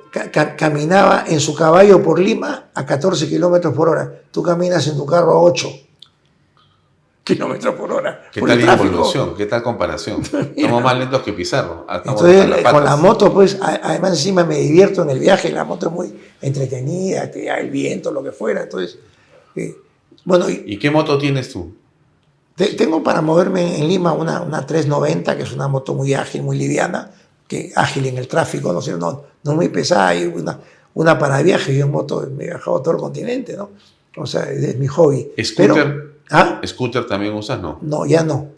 Caminaba en su caballo por Lima a 14 kilómetros por hora. Tú caminas en tu carro a 8 kilómetros por hora. ¿Qué tal la evolución? ¿Qué tal comparación? Estamos más lentos que Pizarro. Entonces, con la moto, pues, además encima me divierto en el viaje. La moto es muy entretenida, el viento, lo que fuera. Entonces, bueno. ¿Y qué moto tienes tú? Tengo para moverme en Lima una 390, que es una moto muy ágil, muy liviana, que ágil en el tráfico, no muy pesada, y una para viaje. Yo en moto me he viajado todo el continente, ¿no? O sea, es mi hobby. ¿Scooter también usas, no? No, ya no.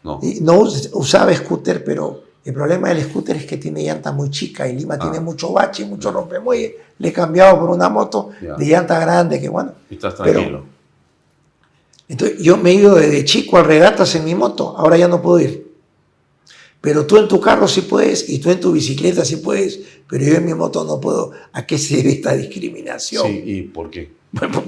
No. No usaba scooter, pero El problema del scooter es que tiene llanta muy chica y Lima tiene mucho bache, mucho rompemuelle. Le he cambiado por una moto de llanta grande que bueno. Y estás tranquilo. Entonces yo me he ido desde chico a regatas en mi moto, ahora ya no puedo ir. Pero tú en tu carro sí puedes y tú en tu bicicleta sí puedes, pero yo en mi moto no puedo. ¿A qué se debe esta discriminación? Sí, ¿y por qué? Bueno,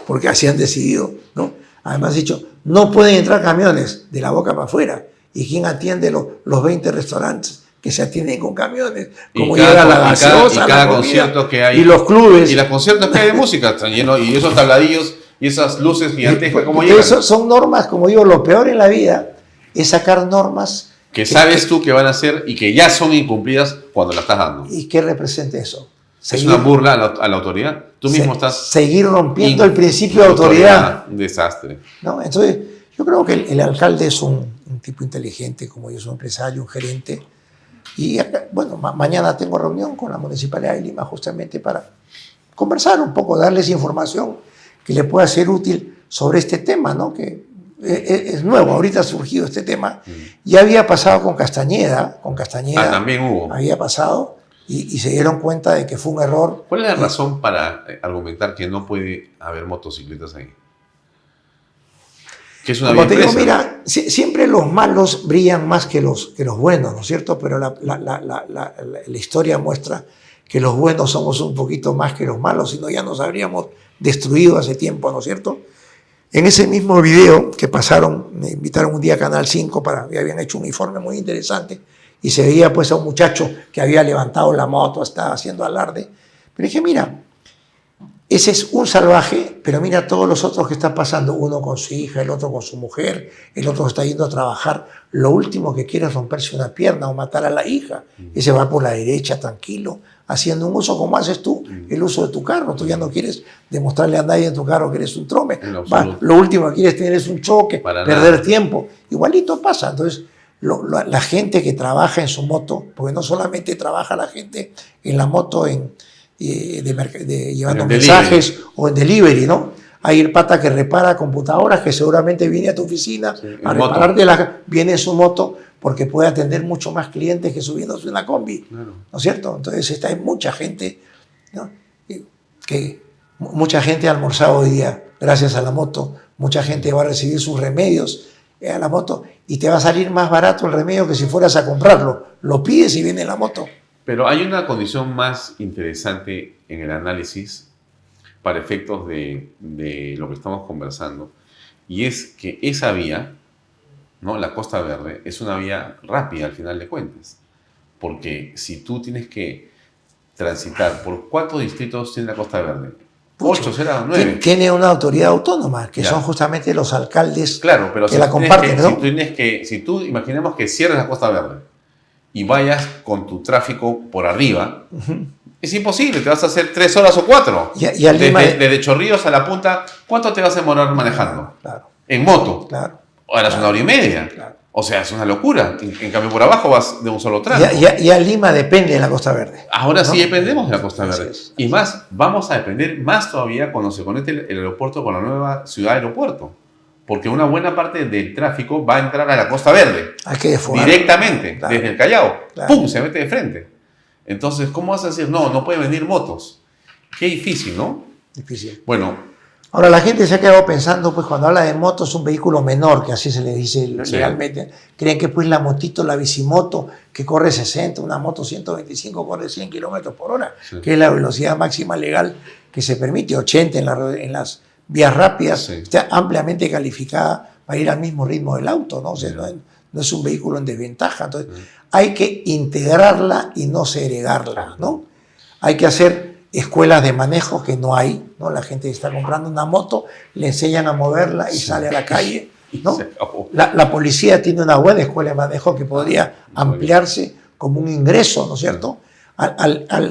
porque así han decidido, ¿no? Además, dicho, no pueden entrar camiones de la boca para afuera. ¿Y quién atiende los 20 restaurantes que se atienden con camiones? Como llega la gaseosa, cada la comida, concierto que hay. y los clubes. Y los conciertos que hay de música están llenos, y esos tabladillos y esas luces gigantescas, ¿cómo llegan? Eso son normas, como digo, lo peor en la vida es sacar normas que sabes tú que van a ser y que ya son incumplidas cuando la estás dando. ¿Y qué representa eso? Es una burla a la autoridad. Tú mismo estás... Seguir rompiendo el principio de autoridad. Un desastre. ¿No? Entonces, yo creo que el alcalde es un tipo inteligente, como yo soy un empresario, un gerente. Y, bueno, mañana tengo reunión con la Municipalidad de Lima justamente para conversar un poco, darles información que le pueda ser útil sobre este tema, ¿no? Que es nuevo, ahorita ha surgido este tema. Ya había pasado con Castañeda. También hubo. Había pasado y se dieron cuenta de que fue un error. ¿Cuál es la razón para argumentar que no puede haber motocicletas ahí? Que es una Como te digo, empresa. mira, siempre los malos brillan más que los buenos, ¿no es cierto? Pero la historia muestra que los buenos somos un poquito más que los malos, si no ya nos habríamos destruido hace tiempo, ¿no es cierto? En ese mismo video que pasaron, me invitaron un día a Canal 5 habían hecho un informe muy interesante y se veía pues a un muchacho que había levantado la moto, estaba haciendo alarde. Pero dije, mira, ese es un salvaje, pero mira todos los otros que están pasando, uno con su hija, el otro con su mujer, el otro está yendo a trabajar, lo último que quiere es romperse una pierna o matar a la hija, ese va por la derecha tranquilo, haciendo un uso como haces tú, el uso de tu carro. Tú ya no quieres demostrarle a nadie en tu carro que eres un trome. Lo último que quieres tener es un choque, perder tiempo. Igualito pasa. Entonces, la gente que trabaja en su moto, porque no solamente trabaja la gente en la moto llevando mensajes o en delivery, ¿no? Hay el pata que repara computadoras, que seguramente viene a tu oficina a repararte viene en su moto, porque puede atender mucho más clientes que subiéndose una combi, claro. ¿No es cierto? Entonces hay mucha gente, ¿no? Mucha gente ha almorzado hoy día gracias a la moto, mucha gente va a recibir sus remedios a la moto y te va a salir más barato el remedio que si fueras a comprarlo, lo pides y viene en la moto. Pero hay una condición más interesante en el análisis para efectos de lo que estamos conversando, y es que esa vía, ¿no? La Costa Verde es una vía rápida al final de cuentas, porque si tú tienes que transitar por 4 distritos tiene la Costa Verde, 8 será 9. Tiene una autoridad autónoma, que son justamente los alcaldes, claro, pero que la comparten, ¿no? Si tú imaginemos que cierres la Costa Verde y vayas con tu tráfico por arriba, es imposible, te vas a hacer 3 horas o 4. Desde Chorrillos a la punta, ¿cuánto te vas a demorar manejando? Claro. En moto. Claro. Ahora es 1 hora y media. Claro. O sea, es una locura. En cambio, por abajo vas de un solo tramo. Ya Lima depende de la Costa Verde. Ahora ¿no? Sí dependemos de la Costa Verde. Y más, vamos a depender más todavía cuando se conecte el aeropuerto con la nueva ciudad aeropuerto. Porque una buena parte del tráfico va a entrar a la Costa Verde. Hay que desfogar. Directamente, claro. Desde el Callao. Claro. ¡Pum! Se mete de frente. Entonces, ¿cómo vas a decir? No pueden venir motos. Qué difícil, ¿no? Difícil. Bueno. Ahora, la gente se ha quedado pensando, pues cuando habla de moto es un vehículo menor, que así se le dice legalmente. Creen que pues la motito, la bicimoto, que corre 60, una moto 125 corre 100 kilómetros por hora, que es la velocidad máxima legal que se permite, 80 en las vías rápidas, está ampliamente calificada para ir al mismo ritmo del auto, ¿no? O sea, no es un vehículo en desventaja. Entonces, hay que integrarla y no segregarla, ¿no? Hay que hacer escuelas de manejo que no hay, ¿no? La gente está comprando una moto, le enseñan a moverla y sale a la calle, ¿no? La policía tiene una buena escuela de manejo que podría ampliarse como un ingreso, ¿no es cierto?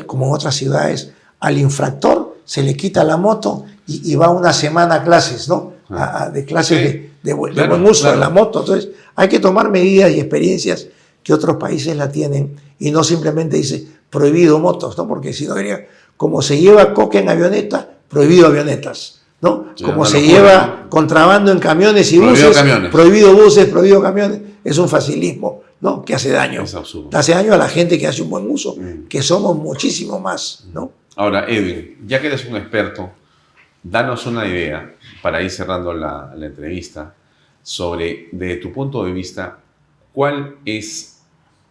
Como en otras ciudades, al infractor se le quita la moto y va una semana a clases, ¿no? De clases de buen uso de la moto. Entonces, hay que tomar medidas y experiencias que otros países la tienen y no simplemente dice prohibido motos, ¿no? Porque si no diría, como se lleva coca en avioneta, prohibido avionetas, ¿no? Sí, Como una se locura, lleva ¿no? contrabando en camiones y Prohibido buses, camiones. prohibido buses, prohibido camiones, es un facilismo, ¿no? Que hace daño. Es absurdo. Hace daño a la gente que hace un buen uso, que somos muchísimo más, ¿no? Ahora, Edwin, ya que eres un experto, danos una idea, para ir cerrando la entrevista, sobre, desde tu punto de vista, ¿cuál es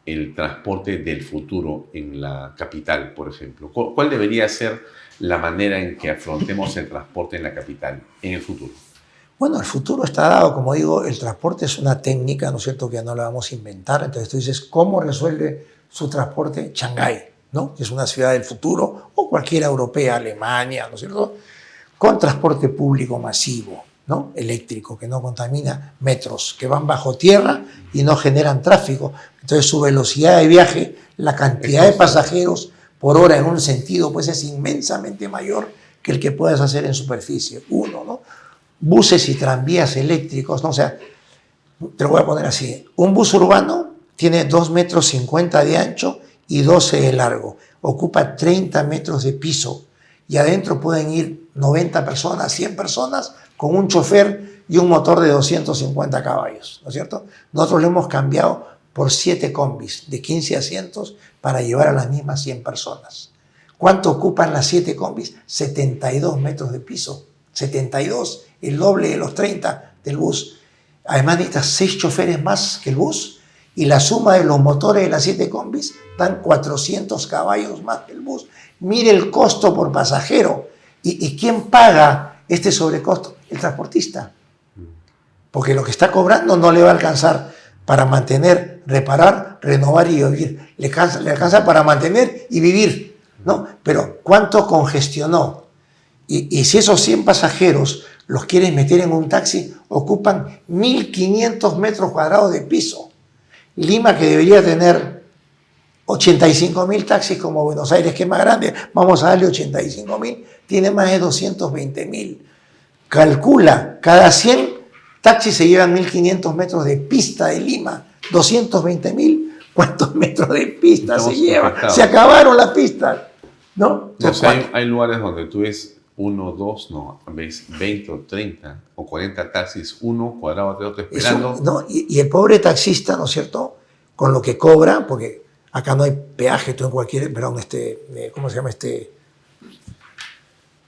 el transporte del futuro en la capital, por ejemplo? ¿Cuál debería ser la manera en que afrontemos el transporte en la capital en el futuro? Bueno, el futuro está dado, como digo, el transporte es una técnica, ¿no es cierto?, que no la vamos a inventar. Entonces tú dices, ¿cómo resuelve su transporte Shanghái, ¿no?, que es una ciudad del futuro, o cualquiera europea, Alemania, ¿no es cierto?, con transporte público masivo, ¿no?, eléctrico, que no contamina, metros que van bajo tierra y no generan tráfico. Entonces su velocidad de viaje, la cantidad de pasajeros por hora en un sentido, pues es inmensamente mayor que el que puedas hacer en superficie. Uno, ¿no? Buses y tranvías eléctricos, ¿no? O sea, te lo voy a poner así. Un bus urbano tiene 2,50 metros de ancho y 12 de largo. Ocupa 30 metros de piso y adentro pueden ir 90 personas, 100 personas con un chofer y un motor de 250 caballos, ¿no es cierto? Nosotros lo hemos cambiado por 7 combis de 15 asientos para llevar a las mismas 100 personas. ¿Cuánto ocupan las 7 combis? 72 metros de piso. 72, el doble de los 30 del bus. Además necesitas 6 choferes más que el bus y la suma de los motores de las 7 combis dan 400 caballos más que el bus. Mire el costo por pasajero. ¿Y quién paga este sobrecosto? El transportista. Porque lo que está cobrando no le va a alcanzar para mantener, reparar, renovar y vivir. Le alcanza para mantener y vivir, ¿no? Pero ¿cuánto congestionó? Y si esos 100 pasajeros los quieres meter en un taxi, ocupan 1.500 metros cuadrados de piso. Lima, que debería tener 85.000 taxis como Buenos Aires, que es más grande, vamos a darle 85.000, tiene más de 220.000. Calcula, cada 100 taxis se llevan 1.500 metros de pista de Lima, 220.000, ¿cuántos metros de pista se llevan? Se acabaron las pistas, ¿no? O sea, hay lugares donde tú ves 1, 2, no, ves 20 o 30 o 40 taxis, uno cuadrado de otro esperando. Eso, ¿no? Y el pobre taxista, ¿no es cierto?, con lo que cobra, porque acá no hay peaje, tú en cualquier, perdón, ¿cómo se llama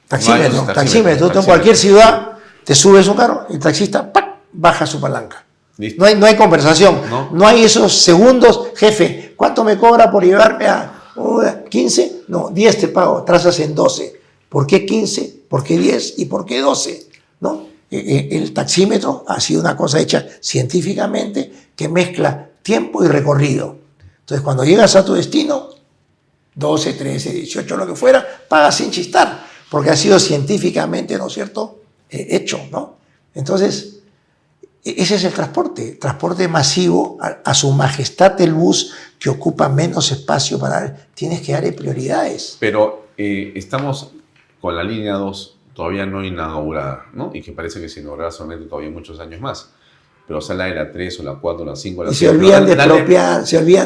taxímetro? Taxímetro. Tú en cualquier ciudad te subes un carro, el taxista ¡pac!, baja su palanca. No hay conversación, no hay esos segundos, jefe, ¿cuánto me cobra por llevarme a 15? No, 10 te pago, trazas en 12. ¿Por qué 15? ¿Por qué 10? ¿Y por qué 12? ¿No? El taxímetro ha sido una cosa hecha científicamente que mezcla tiempo y recorrido. Entonces, cuando llegas a tu destino, 12, 13, 18, lo que fuera, pagas sin chistar, porque ha sido científicamente, ¿no es cierto?, hecho, ¿no? Entonces, ese es el transporte masivo, a su majestad el bus, que ocupa menos espacio tienes que darle prioridades. Pero estamos con la línea 2 todavía no inaugurada, ¿no? Y que parece que se inaugurará solamente todavía muchos años más. Pero sale la 3 o la 4 o la 5 o la 6. Y se olvidan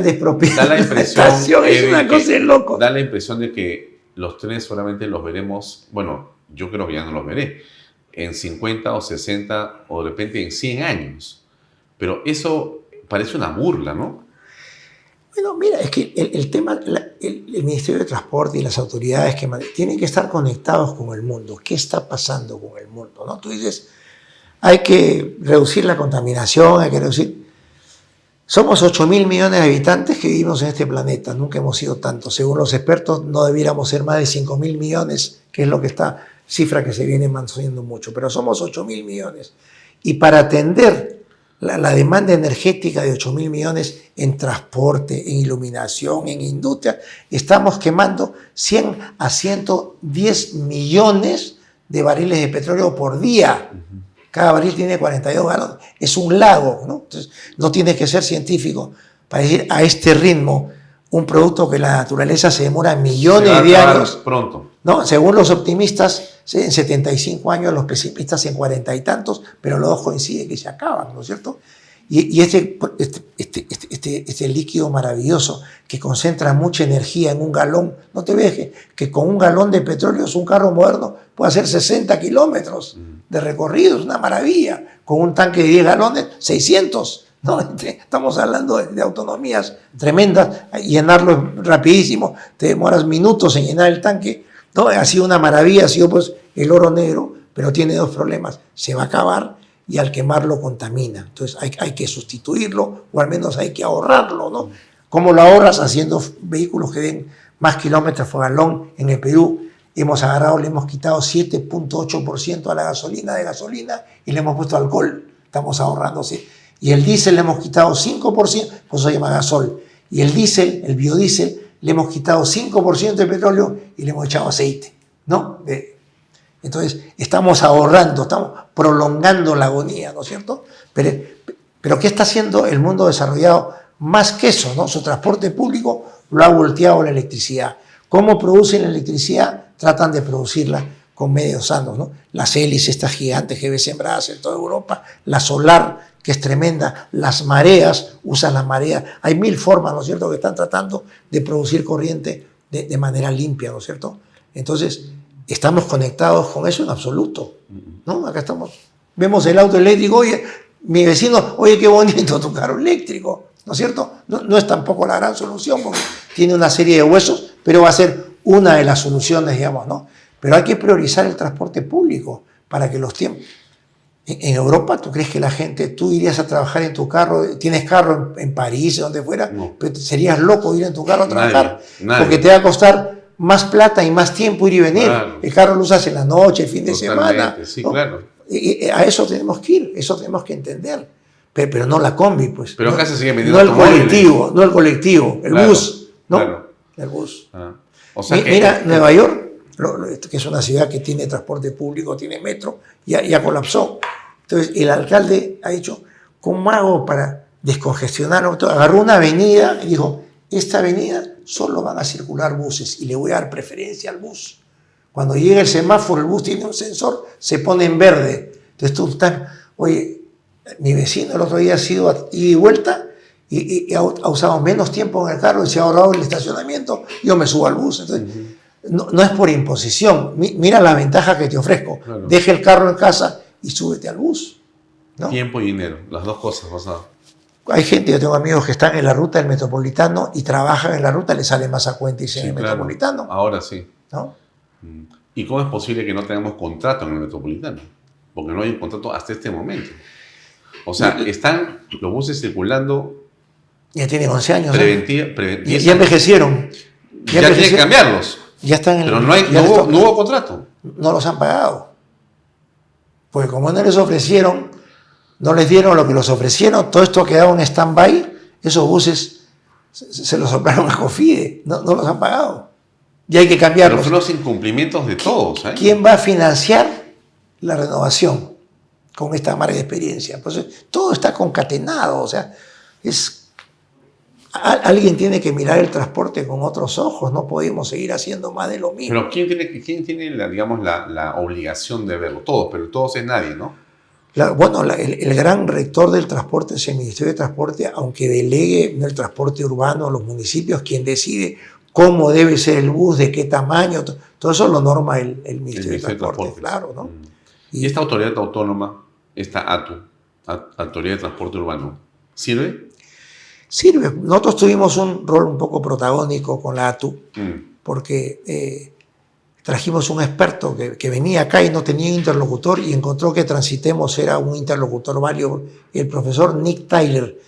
de expropiar. Da la impresión, es una cosa de loco. Da la impresión de que los trenes solamente los veremos, bueno, yo creo que ya no los veré, en 50 o 60 o de repente en 100 años. Pero eso parece una burla, ¿no? Bueno, mira, es que el tema, el Ministerio de Transporte y las autoridades que tienen que estar conectados con el mundo. ¿Qué está pasando con el mundo, no? Tú dices, hay que reducir la contaminación, hay que reducir... Somos 8.000 millones de habitantes que vivimos en este planeta, nunca hemos sido tantos. Según los expertos, no debiéramos ser más de 5.000 millones, que es lo que está, cifra que se viene manteniendo mucho, pero somos 8.000 millones. Y para atender la demanda energética de 8.000 millones en transporte, en iluminación, en industria, estamos quemando 100 a 110 millones de barriles de petróleo por día. Cada barril tiene 42 galones. Es un lago, ¿no? Entonces, no tienes que ser científico para decir a este ritmo un producto que la naturaleza se demora millones de años. Pronto. ¿No? Según los optimistas, en 75 años, los pesimistas en 40 y tantos, pero los dos coinciden que se acaban, ¿no es cierto? Y este líquido maravilloso que concentra mucha energía en un galón, no te ves que con un galón de petróleo es un carro moderno, puede hacer 60 kilómetros de recorrido, es una maravilla. Con un tanque de 10 galones, 600. ¿No? Estamos hablando de autonomías tremendas. Llenarlo es rapidísimo, te demoras minutos en llenar el tanque, ¿no? Ha sido una maravilla, ha sido pues el oro negro, pero tiene dos problemas: se va a acabar y al quemarlo contamina. Entonces hay que sustituirlo, o al menos hay que ahorrarlo, ¿no? ¿Cómo lo ahorras? Haciendo vehículos que den más kilómetros por galón. En el Perú hemos agarrado, le hemos quitado 7.8% a la gasolina y le hemos puesto alcohol. Estamos ahorrando, ¿sí? Y el diésel le hemos quitado 5%, por eso se llama gasol. Y el diésel, el biodiesel, le hemos quitado 5% de petróleo y le hemos echado aceite, ¿no? Entonces, estamos ahorrando, estamos prolongando la agonía, ¿no es cierto? Pero ¿qué está haciendo el mundo desarrollado? Más que eso, ¿no? Su transporte público lo ha volteado a la electricidad. ¿Cómo producen la electricidad? Tratan de producirla con medios sanos, ¿no? Las hélices, estas gigantes que ves sembradas en toda Europa, la solar, que es tremenda, las mareas, usan las mareas. Hay 1000 formas, ¿no es cierto?, que están tratando de producir corriente de manera limpia, ¿no es cierto? Entonces, estamos conectados con eso en absoluto, ¿no? Acá estamos, vemos el auto eléctrico, oye, mi vecino, oye, qué bonito tu carro eléctrico, ¿no es cierto? No es tampoco la gran solución porque tiene una serie de huesos, pero va a ser una de las soluciones, digamos, ¿no? Pero hay que priorizar el transporte público para que los tiempos... En Europa, ¿tú crees que la gente, tú irías a trabajar en tu carro, tienes carro en París, donde fuera, pero serías loco ir en tu carro a trabajar? Nadie. Porque te va a costar más plata y más tiempo ir y venir. Claro. El carro lo usas en la noche, el fin de semana. Sí, ¿no? Claro. Y a eso tenemos que ir, eso tenemos que entender. Pero no la combi, pues. Pero acá se sigue vendiendo no el colectivo, el bus, ¿no? Claro. El bus. O sea mira, Nueva York, que es una ciudad que tiene transporte público, tiene metro, ya colapsó. Entonces el alcalde ha dicho, ¿cómo hago para descongestionar? Agarró una avenida y dijo, esta avenida solo van a circular buses y le voy a dar preferencia al bus. Cuando llega el semáforo, el bus tiene un sensor, se pone en verde. Entonces tú estás, oye, mi vecino el otro día ha sido ida y vuelta y ha usado menos tiempo en el carro y se ha ahorrado el estacionamiento, yo me subo al bus. Entonces, no es por imposición, mira la ventaja que te ofrezco. Claro. Deja el carro en casa y súbete al bus, ¿no? Tiempo y dinero, las dos cosas. Hay gente, yo tengo amigos que están en la ruta del Metropolitano y trabajan en la ruta, les sale más a cuenta irse en el Metropolitano. Ahora sí. ¿No? ¿Y cómo es posible que no tengamos contrato en el Metropolitano? Porque no hay un contrato hasta este momento. O sea, están los buses circulando... Ya tienen 11 años. Ya envejecieron. Ya tienen que cambiarlos. Ya están pero no hubo contrato. No los han pagado. Porque como no les ofrecieron, no les dieron lo que los ofrecieron, todo esto ha quedado en stand-by, esos buses se los soplaron a COFIDE, no los han pagado. Y hay que cambiarlos. Pero son los incumplimientos de todos. ¿Quién va a financiar la renovación con esta amarga experiencia? Entonces, todo está concatenado, o sea, alguien tiene que mirar el transporte con otros ojos, no podemos seguir haciendo más de lo mismo. Pero ¿quién tiene la obligación de verlo? Todos, pero todos es nadie, ¿no? El gran rector del transporte es el Ministerio de Transporte, aunque delegue el transporte urbano a los municipios, quien decide cómo debe ser el bus, de qué tamaño, todo eso lo norma el Ministerio de Transporte, claro, ¿no? ¿Y esta autoridad autónoma, esta ATU, Autoridad de Transporte Urbano, sirve? Sirve. Nosotros tuvimos un rol un poco protagónico con la ATU, porque trajimos un experto que venía acá y no tenía interlocutor y encontró que Transitemos era un interlocutor válido, el profesor Nick Tyler,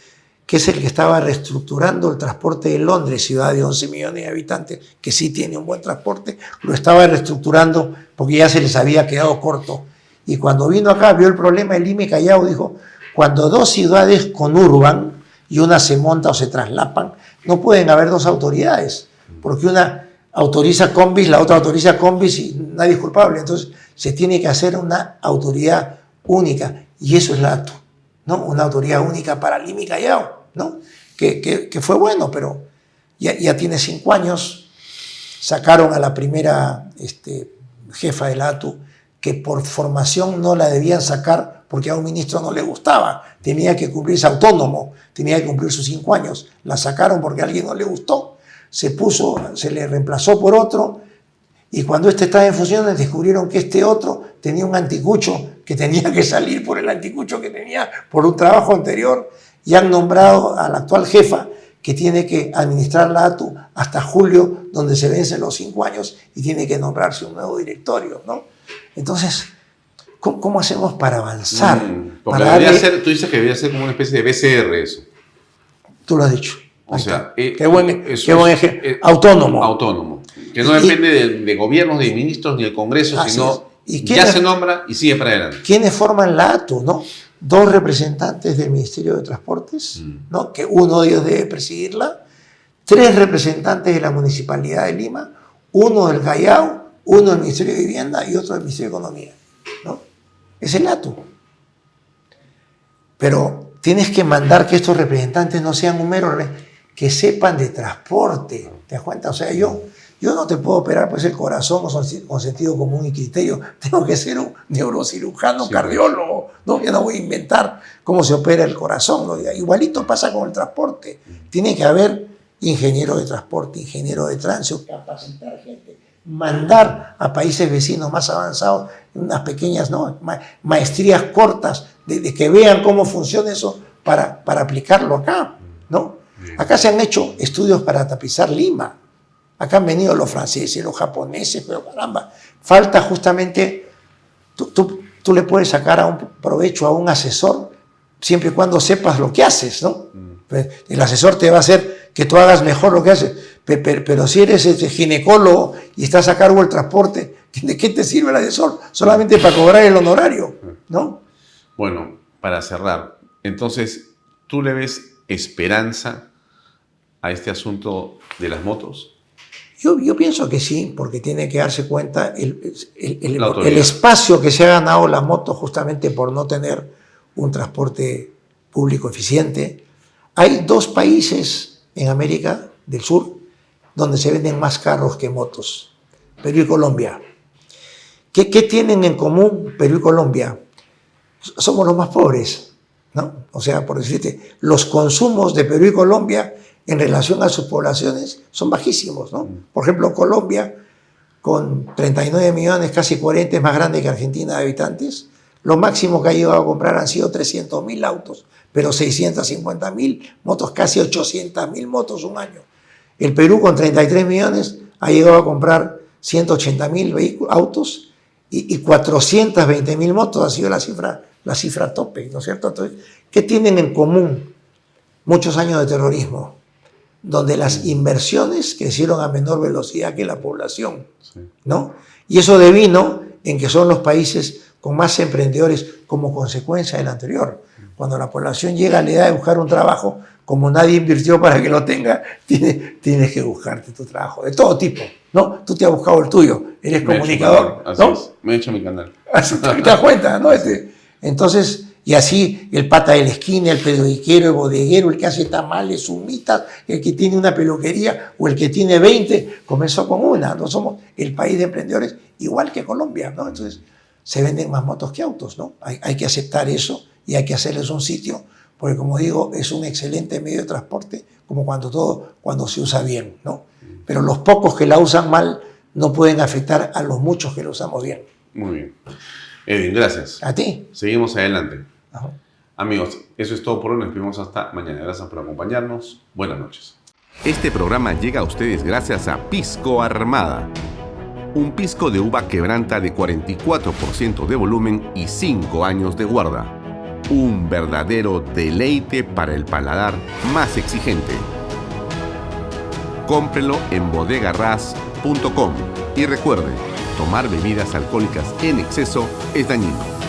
que es el que estaba reestructurando el transporte de Londres, ciudad de 11 millones de habitantes, que sí tiene un buen transporte, lo estaba reestructurando porque ya se les había quedado corto. Y cuando vino acá, vio el problema del Lima y Callao, dijo, cuando dos ciudades conurban y una se monta o se traslapan, no pueden haber dos autoridades, porque una autoriza combis, la otra autoriza combis y nadie es culpable. Entonces se tiene que hacer una autoridad única, y eso es la ATU, ¿no? Una autoridad única para Lima y Callao, ¿no? Que fue bueno, pero ya tiene 5 años. Sacaron a la primera jefa de la ATU, que por formación no la debían sacar porque a un ministro no le gustaba, tenía que cumplirse autónomo, tenía que cumplir sus 5 años. La sacaron porque a alguien no le gustó, se le reemplazó por otro, Y cuando este estaba en funciones, descubrieron que este otro tenía un anticucho que tenía que salir por el anticucho que tenía por un trabajo anterior, y han nombrado a la actual jefa que tiene que administrar la ATU hasta julio, donde se vencen los 5 años, y tiene que nombrarse un nuevo directorio, ¿no? Entonces, ¿cómo hacemos para avanzar? Porque debería ser, tú dices que debería ser como una especie de BCR eso. Tú lo has dicho. O sea, qué buen ejemplo. Autónomo. Autónomo. Que no depende de gobiernos, de ministros, ni del Congreso, sino ya se nombra y sigue para adelante. ¿Quiénes forman la ATU, no? 2 representantes del Ministerio de Transportes, ¿no? Que uno de ellos debe presidirla, 3 representantes de la Municipalidad de Lima, 1 del Callao, 1 del Ministerio de Vivienda y otro del Ministerio de Economía, ¿no? Es el ATU. Pero tienes que mandar que estos representantes no sean un mero, que sepan de transporte, ¿te das cuenta? O sea, yo no te puedo operar pues el corazón con sentido común y criterio, tengo que ser un neurocirujano, cardiólogo, ¿no? Yo no voy a inventar cómo se opera el corazón, ¿no? Igualito pasa con el transporte, tiene que haber ingeniero de transporte, ingeniero de tránsito, capacitar gente, mandar a países vecinos más avanzados unas pequeñas, ¿no? maestrías cortas de que vean cómo funciona eso para aplicarlo acá, ¿no? Acá se han hecho estudios para tapizar Lima. Acá han venido los franceses, los japoneses, pero caramba, falta justamente, tú le puedes sacar a un provecho a un asesor siempre y cuando sepas lo que haces, ¿no? El asesor te va a hacer que tú hagas mejor lo que haces, pero si eres ginecólogo y estás a cargo del transporte, ¿de qué te sirve el asesor? Solamente para cobrar el honorario, ¿no? Bueno, para cerrar, entonces, ¿tú le ves esperanza a este asunto de las motos? Yo pienso que sí, porque tiene que darse cuenta el espacio que se ha ganado la moto justamente por no tener un transporte público eficiente. Hay 2 países en América del Sur donde se venden más carros que motos, Perú y Colombia. ¿Qué tienen en común Perú y Colombia? Somos los más pobres, ¿no? O sea, por decirte, los consumos de Perú y Colombia en relación a sus poblaciones son bajísimos, ¿no? Por ejemplo, Colombia, con 39 millones, casi 40, es más grande que Argentina de habitantes. Lo máximo que ha llegado a comprar han sido 300.000 autos, pero 650.000 motos, casi 800.000 motos un año. El Perú, con 33 millones, ha llegado a comprar 180.000 autos y 420.000 motos. Ha sido la cifra tope, ¿no es cierto? Entonces, ¿qué tienen en común? Muchos años de terrorismo, donde las inversiones crecieron a menor velocidad que la población, ¿no? Y eso devino en que son los países con más emprendedores como consecuencia del anterior. Cuando la población llega a la edad de buscar un trabajo, como nadie invirtió para que lo tenga, tienes que buscarte tu trabajo, de todo tipo, ¿no? Tú te has buscado el tuyo, eres comunicador, ¿no? Me he hecho mi canal. ¿Te das cuenta, no? Entonces, y así el pata de la esquina, el periodiquero, el bodeguero, el que hace tamales, humitas, el que tiene una peluquería o el que tiene 20, comenzó con una. No somos el país de emprendedores igual que Colombia, ¿no? Entonces se venden más motos que autos, ¿no? Hay que aceptar eso y hay que hacerles un sitio, porque como digo, es un excelente medio de transporte, como cuando se usa bien, ¿no? Pero los pocos que la usan mal no pueden afectar a los muchos que la usamos bien. Muy bien. Edwin, gracias. A ti. Seguimos adelante. Ajá. Amigos, eso es todo por hoy. Nos vemos hasta mañana. Gracias por acompañarnos. Buenas noches. Este programa llega a ustedes gracias a Pisco Armada. Un pisco de uva quebranta de 44% de volumen y 5 años de guarda. Un verdadero deleite para el paladar más exigente. Cómprelo en bodegarras.com y recuerde, tomar bebidas alcohólicas en exceso es dañino.